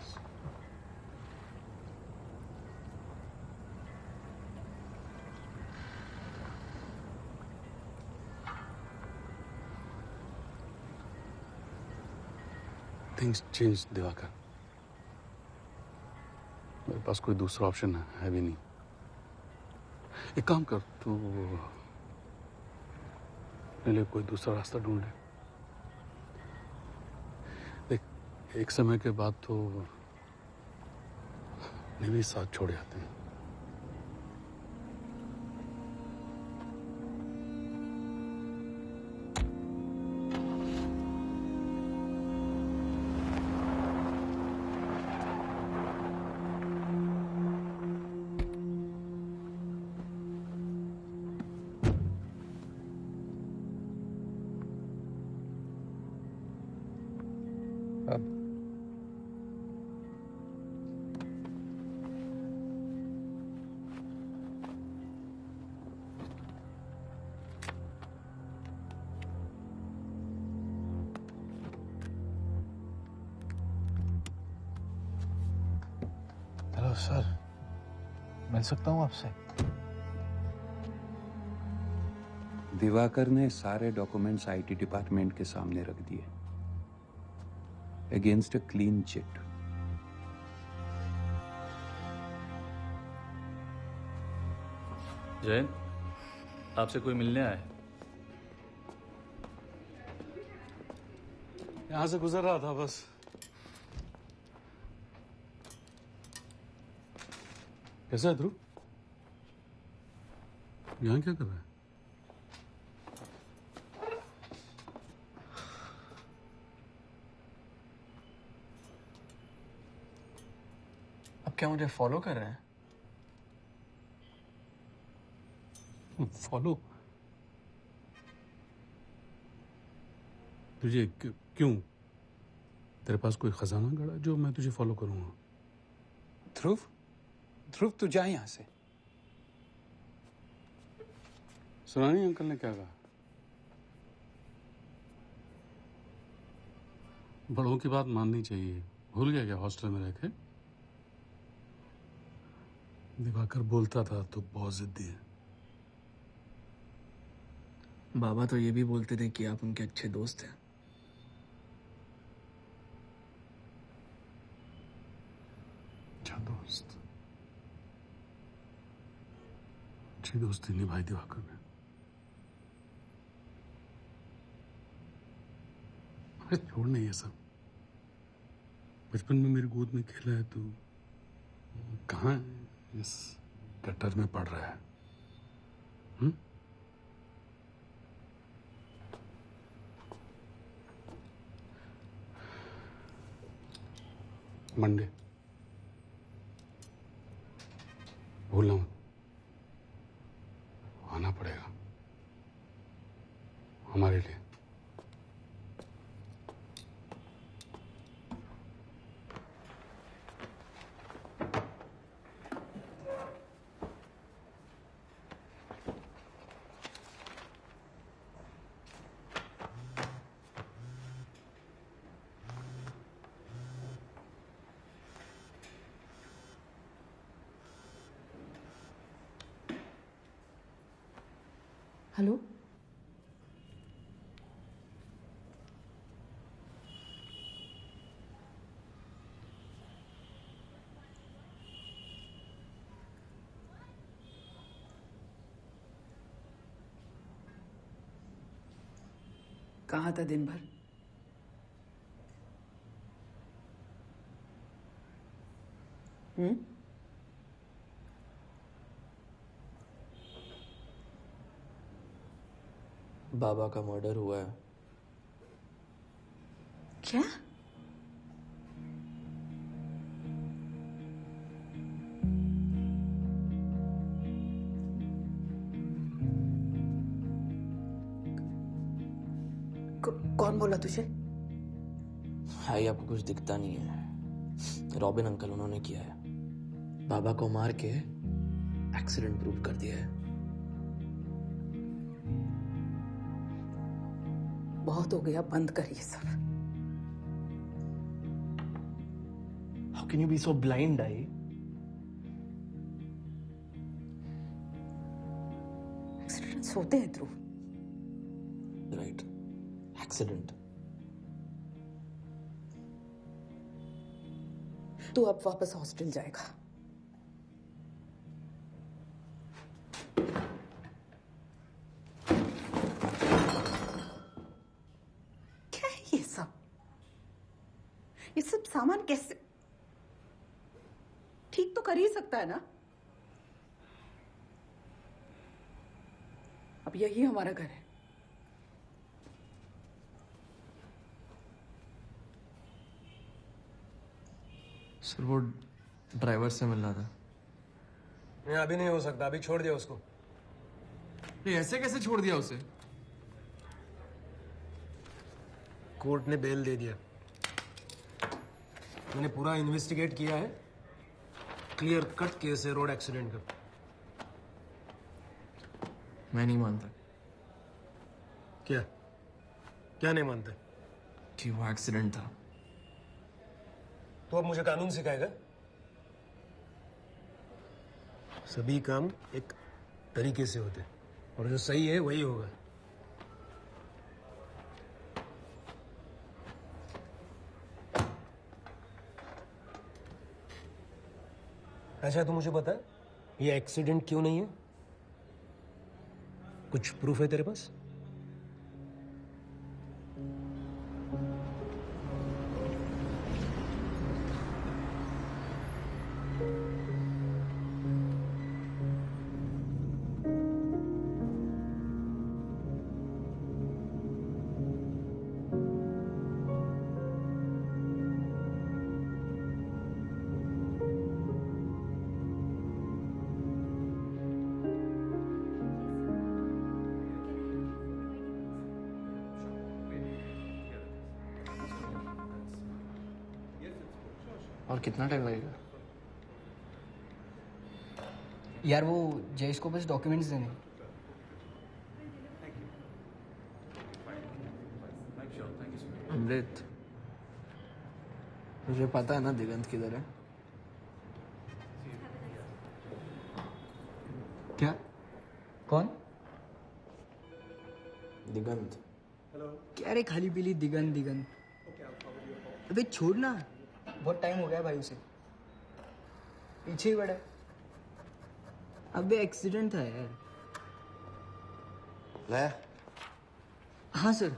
Things change Diwakar. मेरे पास कोई दूसरा ऑप्शन है भी नहीं। एक काम कर, तू मेरे लिए कोई दूसरा रास्ता ढूंढ ले। देख, एक समय के बाद तो नहीं भी साथ छोड़ जाते हैं। हेलो सर, मिल सकता हूँ आपसे? दिवाकर ने सारे डॉक्यूमेंट्स आईटी डिपार्टमेंट के सामने रख दिए against a clean chit. Jain, आपसे कोई मिलने आया है? यहां से गुजर रहा था बस। कैसा है ध्रुव? यहां क्या कर रहा है? अब क्या मुझे फॉलो कर रहे हैं? फॉलो? तुझे क्यों? तेरे पास कोई खजाना गड़ा जो मैं तुझे फॉलो करूंगा? ध्रुव, ध्रुव तू जा यहां से। सुना नहीं अंकल ने क्या कहा? बड़ों की बात माननी चाहिए। भूल गया क्या हॉस्टल में रह के? दिवाकर बोलता था तो बहुत जिद्दी है। बाबा तो ये भी बोलते थे कि आप उनके अच्छे दोस्त हैं। अच्छा दोस्त? अच्छी दोस्ती निभाई दिवाकर ने। अरे छोड़ नहीं ये सब। बचपन में मेरी गोद में खेला है तू, कहाँ है? इस गटर में पड़ रहा है। मंडे भूलना मत, आना पड़ेगा हमारे लिए। हेलो, कहाँ था दिन भर? बाबा का मर्डर हुआ है। क्या? कौन बोला तुझे? भाई आपको कुछ दिखता नहीं है। रॉबिन अंकल उन्होंने किया है। बाबा को मार के एक्सीडेंट प्रूव कर दिया है। बहुत हो गया, बंद कर ये सब। How can you be so blind, Dai? Accidents होते हैं ध्रुव। Right. Accident. तू अब वापस हॉस्टल जाएगा। क्या है ये सब? ये सब सामान कैसे ठीक तो कर ही सकता है ना? अब यही हमारा घर है। सर वो ड्राइवर से मिलना था। नहीं, अभी नहीं हो सकता। अभी छोड़ दिया उसको। ये ऐसे कैसे छोड़ दिया उसे? कोर्ट ने बेल दे दिया। मैंने पूरा इन्वेस्टिगेट किया है। क्लियर कट केस है रोड एक्सीडेंट का। मैं नहीं मानता। क्या क्या नहीं मानते? कि वो एक्सीडेंट था। तो अब मुझे कानून सिखाएगा? सभी काम एक तरीके से होते हैं और जो सही है वही होगा। अच्छा तू मुझे बता, ये एक्सीडेंट क्यों नहीं है? कुछ प्रूफ है तेरे पास? और कितना टाइम लगेगा? यार वो जयेश को बस डॉक्यूमेंट्स देने। अमृत, मुझे पता है ना दिगंत किधर है। क्या? कौन? दिगंत। क्या रे खाली पीली दिगंत दिगंत। अबे छोड़ ना, बहुत टाइम हो गया भाई उसे। पीछे ही पड़ा है। अबे एक्सीडेंट था यार। ले। हाँ सर।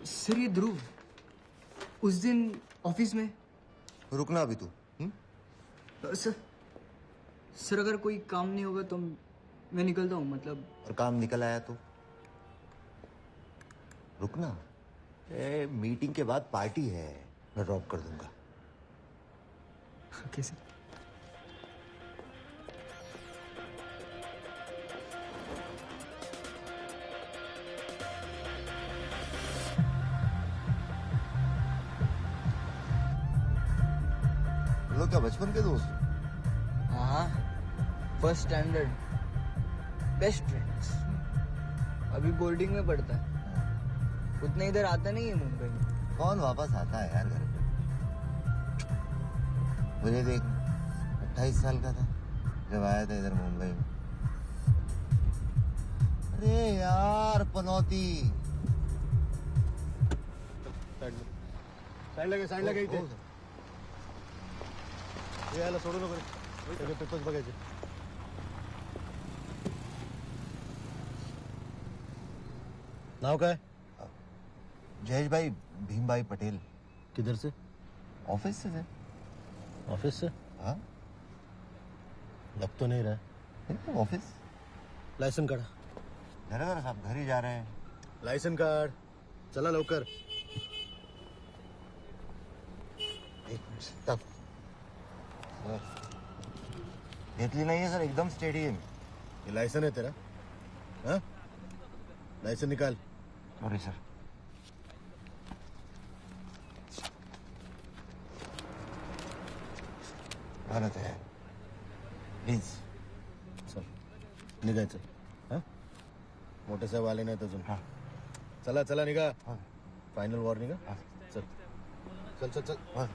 सर ये ध्रुव उस दिन ऑफिस में। रुकना अभी तू। सर अगर कोई काम नहीं होगा तो मैं निकलता हूँ, मतलब। और काम निकल आया तो रुकना। मीटिंग के बाद पार्टी है, मैं ड्रॉप कर दूंगा। कैसे? लोग क्या बचपन के दोस्त? हाँ, फर्स्ट स्टैंडर्ड, बेस्ट फ्रेंड्स। अभी बोर्डिंग में पढ़ता है। उतना इधर आता नहीं है मुंबई में। कौन वापस आता है यार घर पे? मुझे देख, 28 साल का था जब आया था इधर मुंबई में। अरे यार पनौती। साइड लगे इथे. यायला सोडू नको रे. सगळे पेपर्स बघायचे. नाव काय? जयेश भाई, भीम भाई पटेल. किधर से? ऑफिस से थे. ऑफिस से? हाँ. लग तो नहीं रहा। ऑफिस लाइसेंस काढा। जरा साहब घर ही जा रहे हैं। लाइसेंस काढ, चला लवकर। एक मिनट तब घेतली नहीं है सर, एकदम स्टेडी है। ये लाइसेंस है तेरा? हाँ, लाइसेंस निकाल। Sorry sir. गलत है प्लीज चल निघायचं। हाँ, मोठे साहेब आले नाही अजून। हाँ, चला चला निघा। Final warning. चल चल चल चल। हाँ.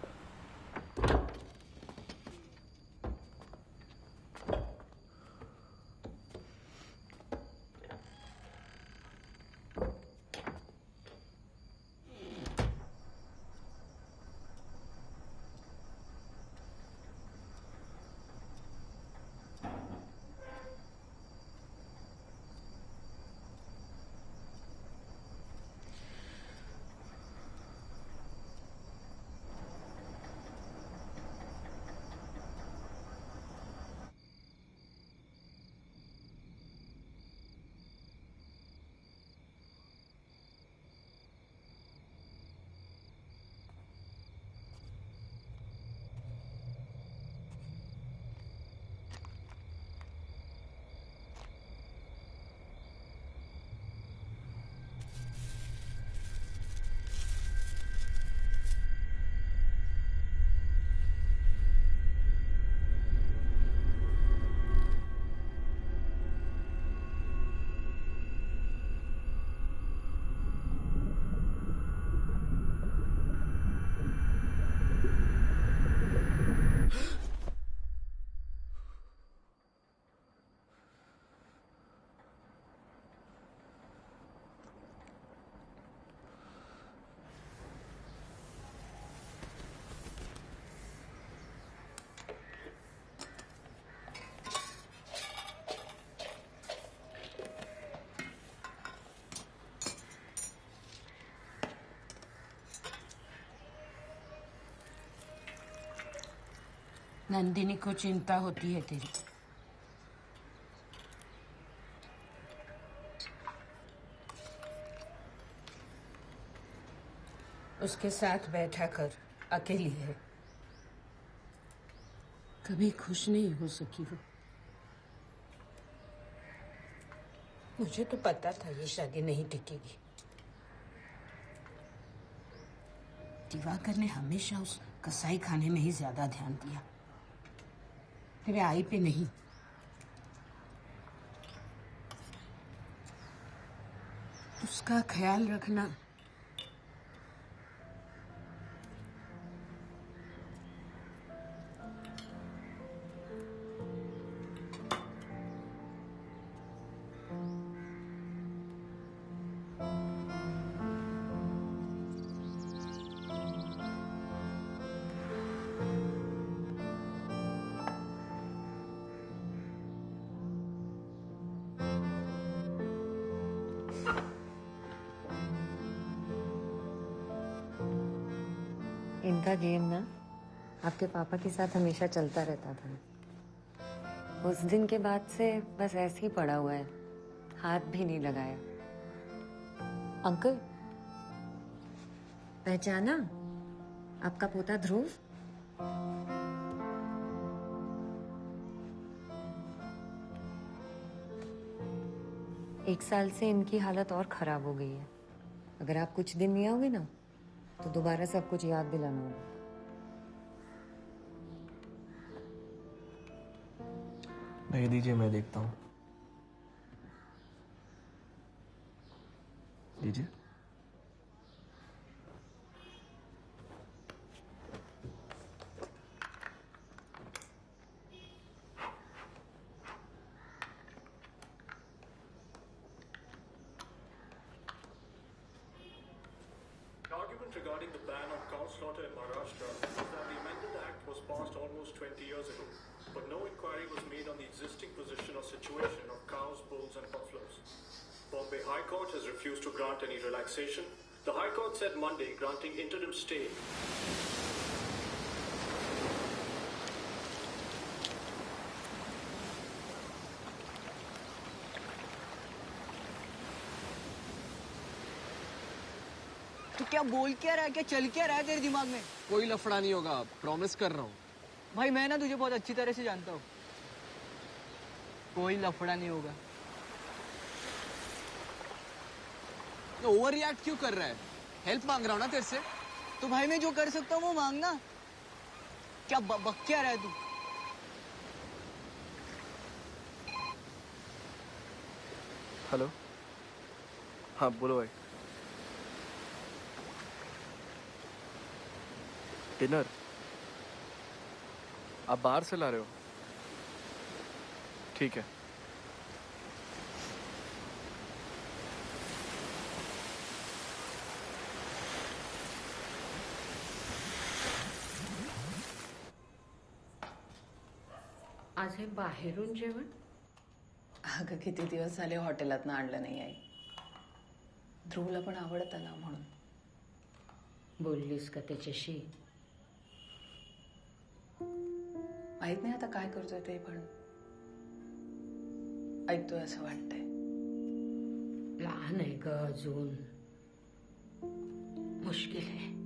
नंदिनी को चिंता होती है तेरी। उसके साथ बैठा कर, अकेली है। कभी खुश नहीं हो सकी वो। मुझे तो पता था ये शादी नहीं टिकेगी। दिवाकर ने हमेशा उस कसाई खाने में ही ज्यादा ध्यान दिया, तेरे आई पे नहीं। उसका ख्याल रखना। इनका गेम ना आपके पापा के साथ हमेशा चलता रहता था। उस दिन के बाद से बस ऐसे ही पड़ा हुआ है, हाथ भी नहीं लगाया। अंकल, पहचाना आपका पोता ध्रुव? एक साल से इनकी हालत और खराब हो गई है। अगर आप कुछ दिन नहीं आओगे ना तो दोबारा सब कुछ याद दिलाना होगा। नहीं दीजिए, मैं देखता हूँ। दीजिए। Regarding the ban on cow slaughter in Maharashtra is that the amended act was passed almost 20 years ago, but no inquiry was made on the existing position or situation of cows, bulls and buffaloes. Bombay High Court has refused to grant any relaxation. The High Court said Monday granting interim stay. तो क्या बोल क्या रहा है, क्या चल क्या रहा है तेरे दिमाग में? कोई लफड़ा नहीं होगा, प्रॉमिस कर रहा हूँ। भाई मैं ना तुझे बहुत अच्छी तरह से जानता हूँ, कोई लफड़ा नहीं होगा। तो ओवर रिएक्ट क्यों कर रहा है? हेल्प मांग रहा हूँ ना तेरे से। तो भाई मैं जो कर सकता हूँ वो मांगना। क्या बक क्या रहा है तू? हेलो, हाँ बोलो भाई। डिनर आप बाहर से ला रहे हो? ठीक है। आज हे बाहेरून जेवण? अगं किती दिवस झाले हॉटेलातनं आणलं नाही आई. ध्रुवला पण आवडतं ना म्हणून. बोललीस का त्याच्याशी? माहित नाही आता काय करतोय ते, पण ऐकतोय असं वाटतंय. लहान आहे ग अजून, मुश्किल आहे.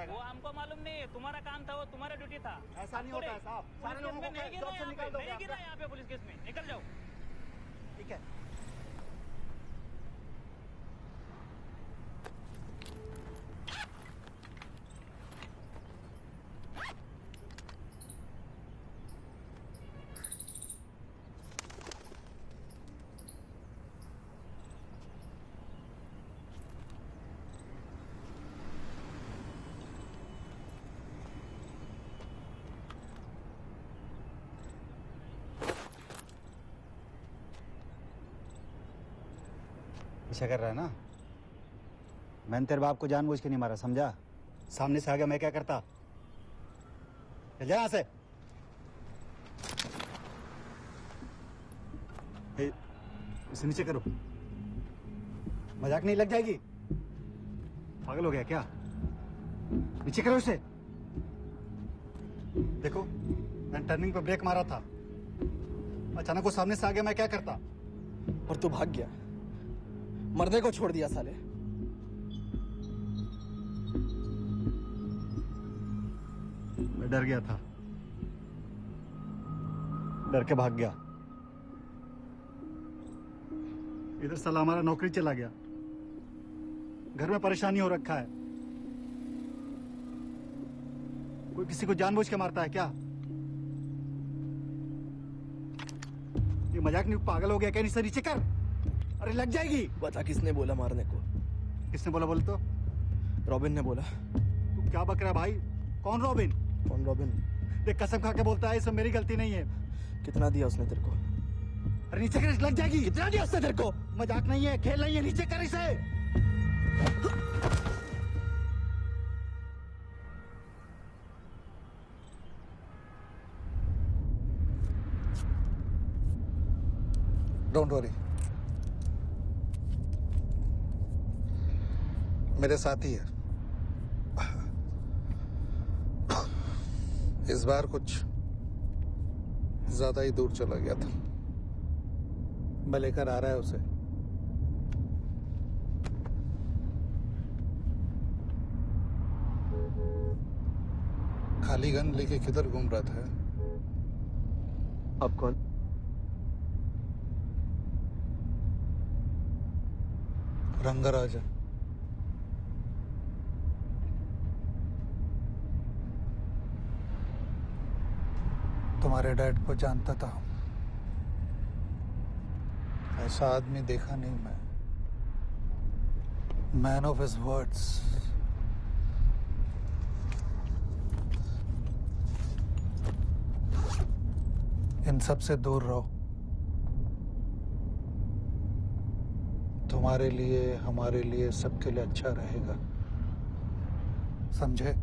वो हमको मालूम नहीं है, तुम्हारा काम था, वो तुम्हारा ड्यूटी था. ऐसा नहीं होता है साहब. सारे लोगों को जॉब से निकाल दोगे आप? यहाँ पे पुलिस केस में निकल जाओ. ठीक है. ऐसा कर रहा है ना? मैंने तेरे बाप को जानबूझ के नहीं मारा, समझा? सामने से आ गया मैं क्या करता? चल जा यहाँ से. इसे नीचे करो. मजाक नहीं लग जाएगी? पागल हो गया क्या? नीचे करो इसे. देखो मैंने टर्निंग पे ब्रेक मारा था, अचानक वो सामने से आ गया, मैं क्या करता? और तू भाग गया, मरने को छोड़ दिया साले. मैं डर गया था, डर के भाग गया. इधर साला हमारा नौकरी चला गया, घर में परेशानी हो रखा है. कोई किसी को जानबूझ के मारता है क्या? ये मजाक नहीं, पागल हो गया क्या? नहीं नीचे कर. अरे लग जाएगी. बता किसने बोला मारने को? किसने बोला? बोल तो. रॉबिन ने बोला. तू क्या बक रहा है भाई? कौन रॉबिन? कौन रॉबिन? देख कसम खा के बोलता है, ये सब मेरी गलती नहीं है. कितना दिया उसने तेरे को? अरे नीचे कर, लग जाएगी. कितना दिया उसने तेरे को? मजाक नहीं है, खेल नहीं है, नीचे कर इसे. डोंट वरी, मेरे साथ ही है. इस बार कुछ ज्यादा ही दूर चला गया था. मैं लेकर आ रहा है उसे. खाली गन लेके किधर घूम रहा था? अब कौन? रंगराजन. तुम्हारे डैड को जानता था. ऐसा आदमी देखा नहीं मैं. Man of his words. इन सब से दूर रहो. तुम्हारे लिए, हमारे लिए, सबके लिए अच्छा रहेगा. समझे?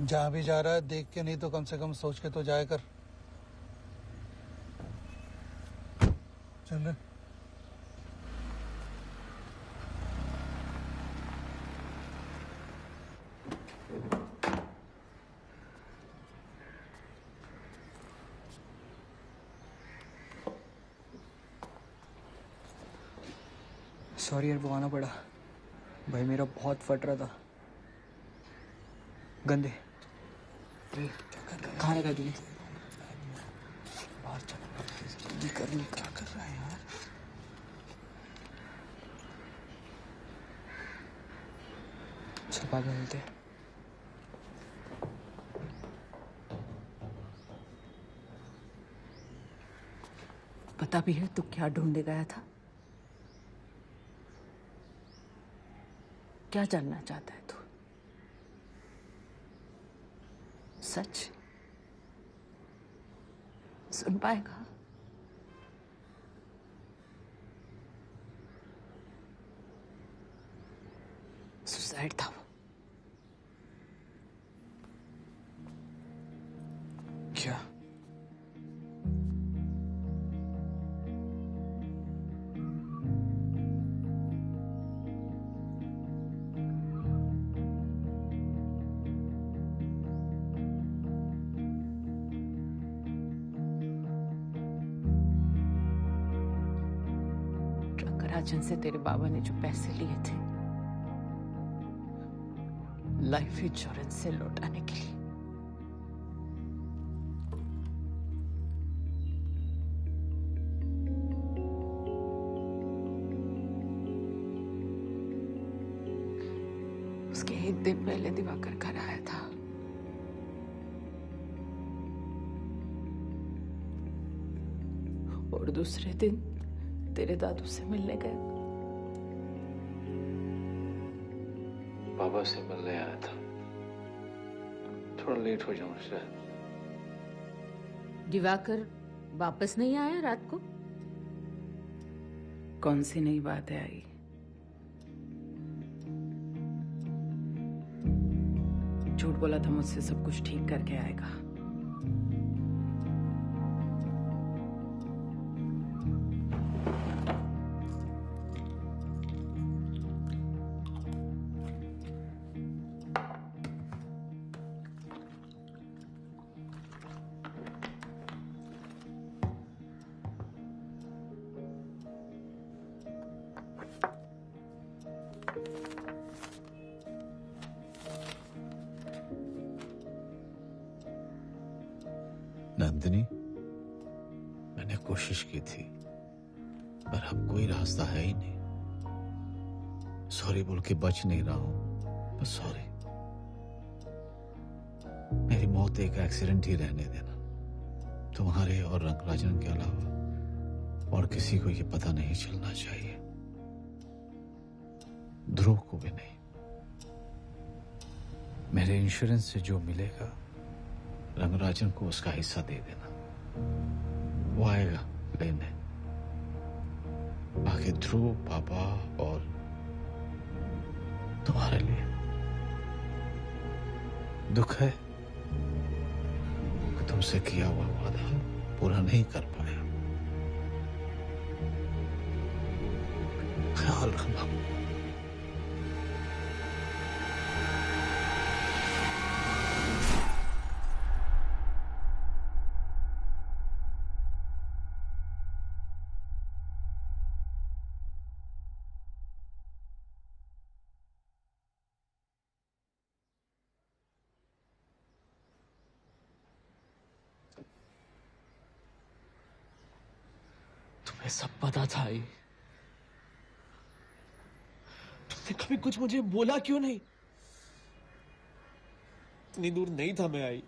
जहाँ भी जा रहा है देख के नहीं तो कम से कम सोच के तो जाया कर। चल रहे। सॉरी यार, वो आना पड़ा। भाई मेरा बहुत फट रहा था। गंदे कहाँ लगा तूने? बाहर चल, जल्दी कर। क्या कर रहा है यार? चल बाद में मिलते हैं। पता भी है तू क्या ढूंढने गया था? क्या जानना चाहता है तू? सच सुन पाएगा? सुसाइड था वो। क्या? राजन से तेरे बाबा ने जो पैसे लिए थे लाइफ इंश्योरेंस से लौटाने के लिए, उसके एक दिन पहले दिवाकर घर आया था। और दूसरे दिन तेरे दादू से मिलने गए। बाबा से मिलने आया था, थोड़ा लेट हो जाऊं शायद। दिवाकर वापस नहीं आया रात को? कौन सी नई बात है आई? झूठ बोला था मुझसे सब कुछ ठीक करके आएगा। नंदिनी, मैंने कोशिश की थी पर अब कोई रास्ता है ही नहीं। सॉरी बोल के बच नहीं रहा हूं, बस सॉरी। मेरी मौत एक एक्सीडेंट ही रहने देना। तुम्हारे और रंगराजन के अलावा और किसी को ये पता नहीं चलना चाहिए, ध्रुव को भी नहीं। मेरे इंश्योरेंस से जो मिलेगा रंगराजन को उसका हिस्सा दे देना, वो आएगा लेने। बाकी ध्रुव, पापा और तुम्हारे लिए दुख है कि तुमसे किया हुआ वादा पूरा नहीं कर पाया। ख्याल रखना। तुम्हें सब पता था ये? तुमने कभी कुछ मुझे बोला क्यों नहीं? इतनी दूर नहीं था मैं आई।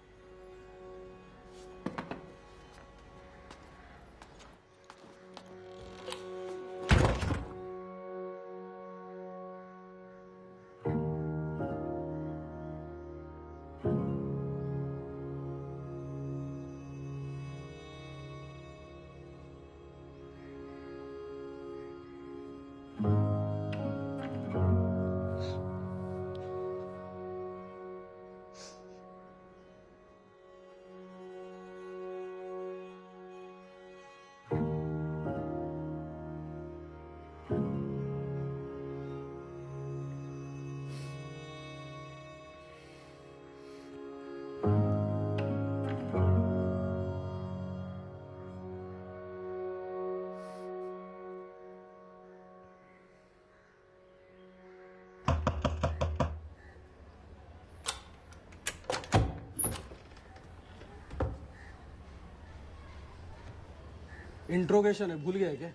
इंट्रोगेशन है, भूल गया क्या?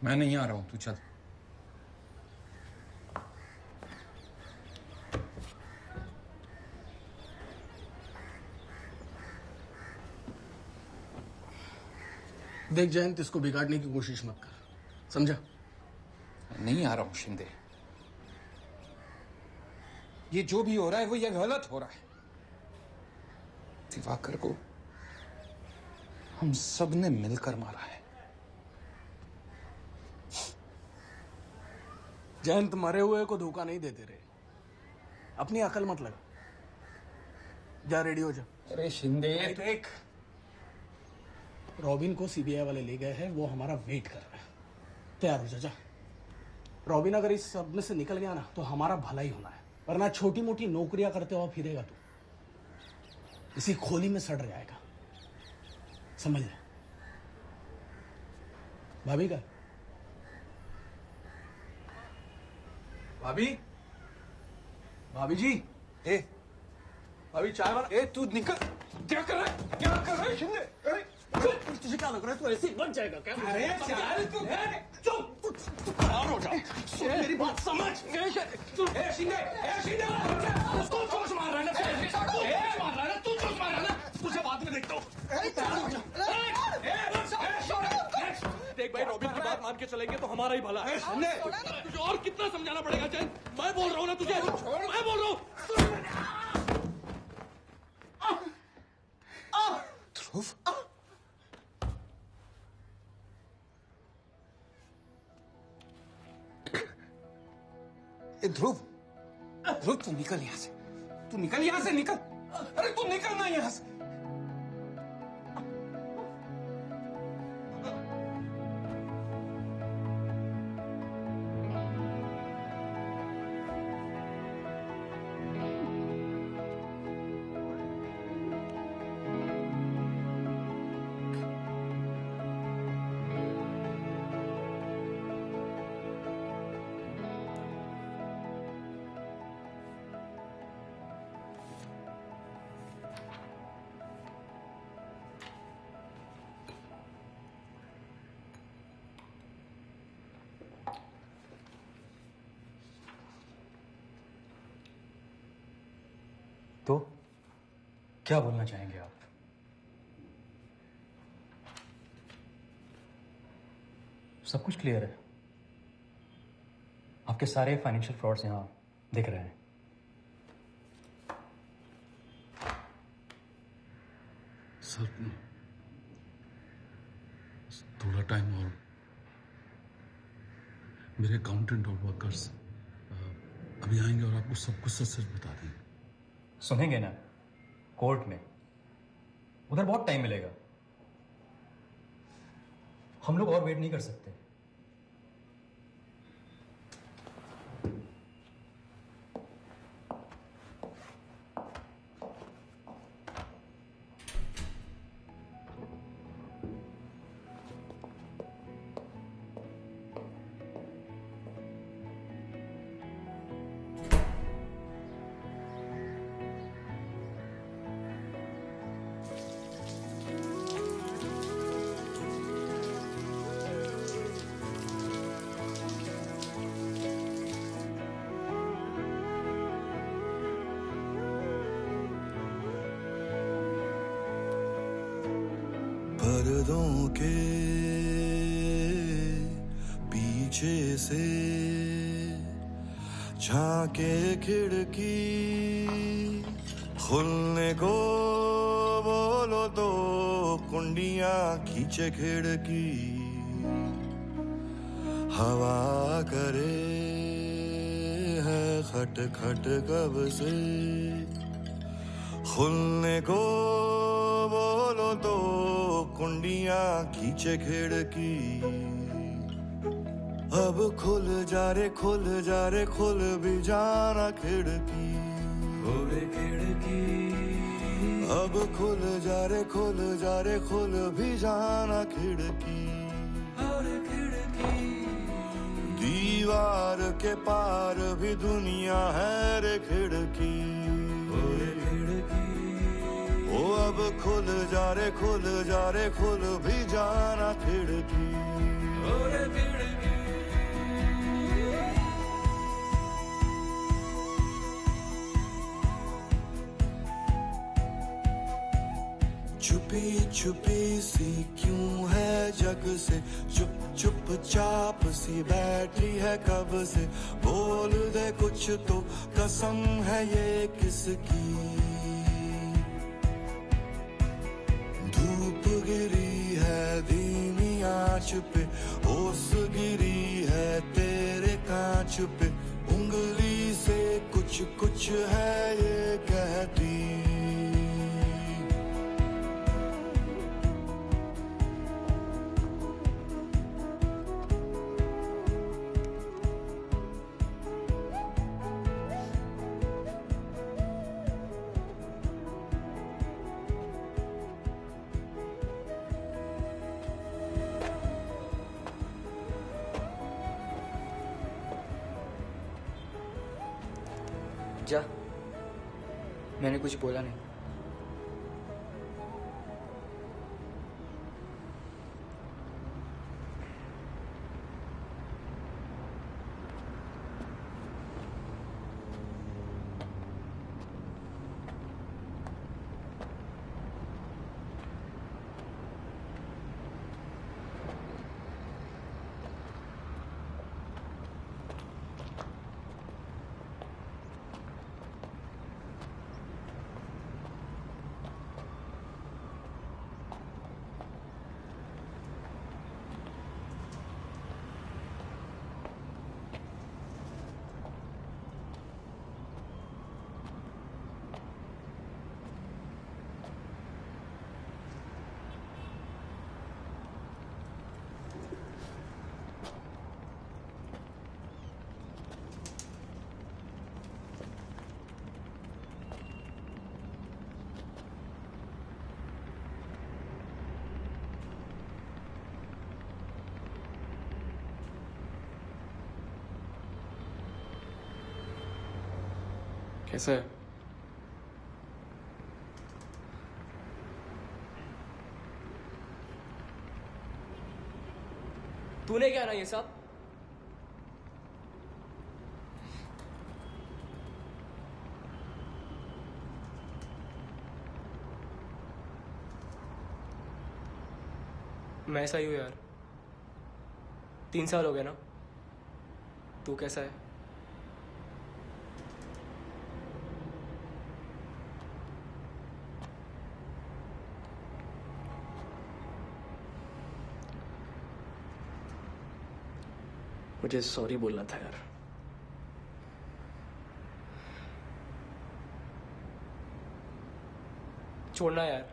मैं नहीं आ रहा हूं, तू चल। देख जयंत, इसको बिगाड़ने की कोशिश मत कर, समझा? नहीं आ रहा हूं शिंदे। ये जो भी हो रहा है वो ये गलत हो रहा है। दिवाकर को हम सब ने मिलकर मारा है। जयंत, मरे हुए को धोखा नहीं देते रहे, अपनी अकल मत लगा। जा रेडी हो जा। अरे शिंदे, देख, रॉबिन को सीबीआई वाले ले गए हैं, वो हमारा वेट कर रहा है। तैयार हो जा, जा। रॉबिन अगर इस सब में से निकल गया ना तो हमारा भला ही होना है, वरना छोटी मोटी नौकरियां करते हुआ फिरेगा तू, इसी खोली में सड़ जाएगा, समझ ले। भाभी का भाभी, भाभी जी, भाभी चाय वाला, तू निकल। क्या कर रहा है, क्या कर रहा है शिंदे? तुझे क्या लग रहा है तू ऐसे ही बच जाएगा क्या? अरे यार तू चुप, तू तैयार हो जा, मेरी बात समझ। शिंदे, उसको चोट मार रहा है ना, मार रहा है ना, तू चोट मार रहा है ना, तुझे बाद में देखता हूँ। देख भाई, रॉबिन की बात मान के चलेंगे तो हमारा ही भला है। तुझे और कितना समझाना पड़ेगा जैन? मैं बोल रहा हूँ ना तुझे, मैं बोल रहा हूँ। ध्रुव, ध्रुव, ध्रुव तू निकल यहां से, तू निकल यहां से, निकल। अरे तू निकल ना यहां से। तो क्या बोलना चाहेंगे आप? सब कुछ क्लियर है, आपके सारे फाइनेंशियल फ्रॉड्स यहां दिख रहे हैं। सर, थोड़ा टाइम और मेरे अकाउंटेंट और वर्कर्स अभी आएंगे और आपको सब कुछ सच सच बता देंगे। सुनेंगे ना, कोर्ट में, उधर बहुत टाइम मिलेगा, हम लोग और वेट नहीं कर सकते। पर्दों के पीछे से झांके खिड़की, खुलने को बोलो तो कुंडियां खींचे खिड़की, हवा करे है खट खट कब से, खुलने को बोलो तो कुंडियां खींचे खिड़की, अब खुल जा रे खुल जा रे खुल भी जाना खिड़की, बोले खिड़की, अब खुल जा रे खुल जा रे खुल भी जाना खिड़की, दीवार के पार भी दुनिया है रे खिड़की, ओ अब अब खुल जा रे खुल भी जाना खिड़की छुपी छुपी सी क्यों है जग से चुप चुप चाप सी बैठी है कब से बोल दे कुछ तो कसम है ये किसकी धूप गिरी है धीमी आंच पे ओस गिरी है तेरे कांच पे उंगली से कुछ कुछ है ये कहती जा मैंने कुछ बोला नहीं कैसा है? तूने क्या ना ये सब? मैं ऐसा ही हूँ यार। 3 साल हो गए ना। तू कैसा है? मुझे सॉरी बोलना था यार। छोड़ना यार,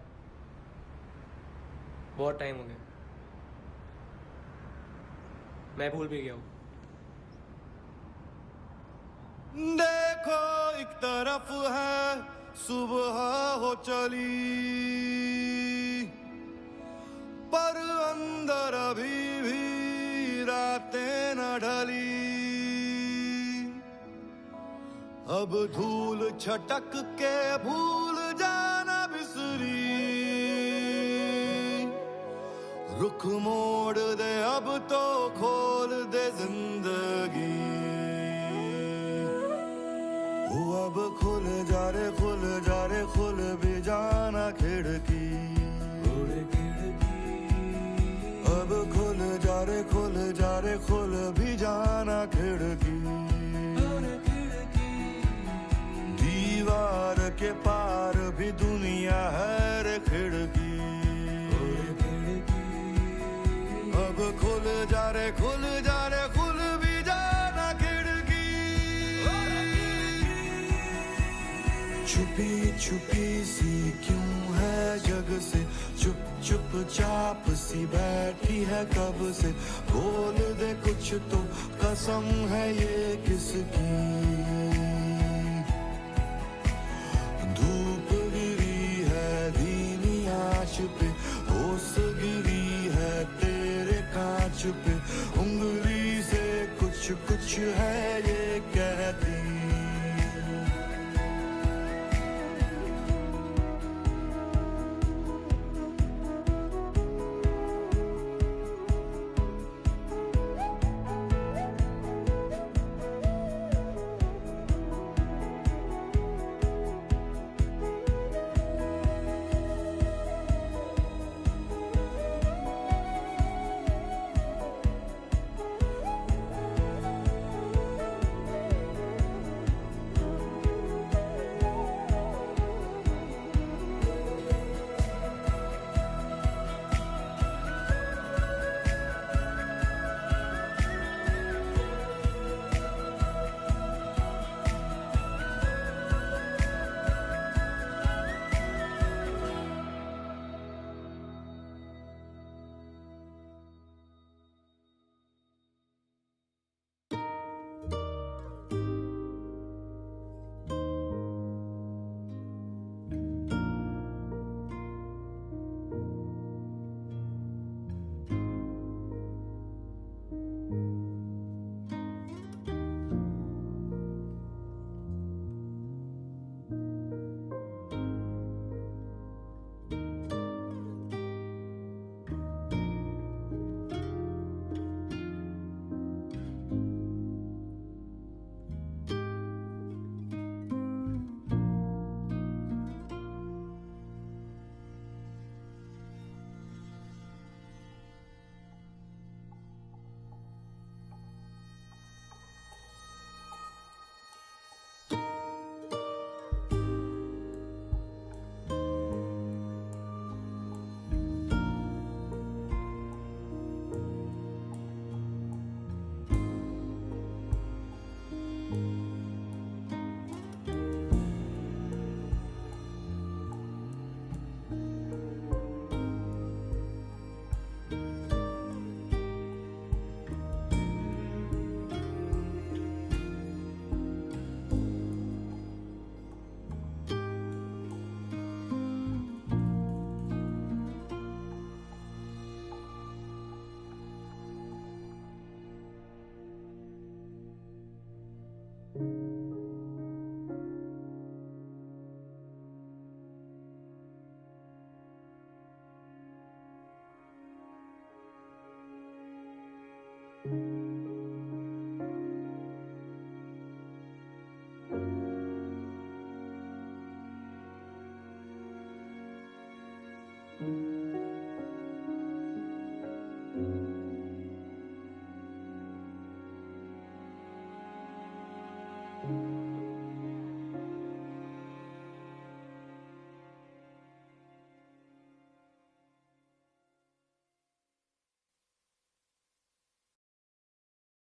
बहुत टाइम हो गया। मैं भूल भी गया हूं। देखो एक तरफ है सुबह हो चली पर अंदर अभी भी रातें न ढली अब धूल छटक के भूल जाना बिसरी रुख मोड़ दे अब तो खोल दे जिंदगी अब खुल जा रे खुल भी जाना खिड़की अब खुल जा रे खुल भी जाना खिड़की दीवार के पार भी दुनिया है रे खिड़की अब खुल जा रे खुल भी जाना खिड़की छुपी छुपी सी क्यों है जग से चुप चुप चाप सी बैठी है कब से बोल दे कुछ तो कसम है ये किसकी धूप गिरी है धीमी आंच पे ओस गिरी है तेरे कांच पे उंगली से कुछ कुछ है ये कहती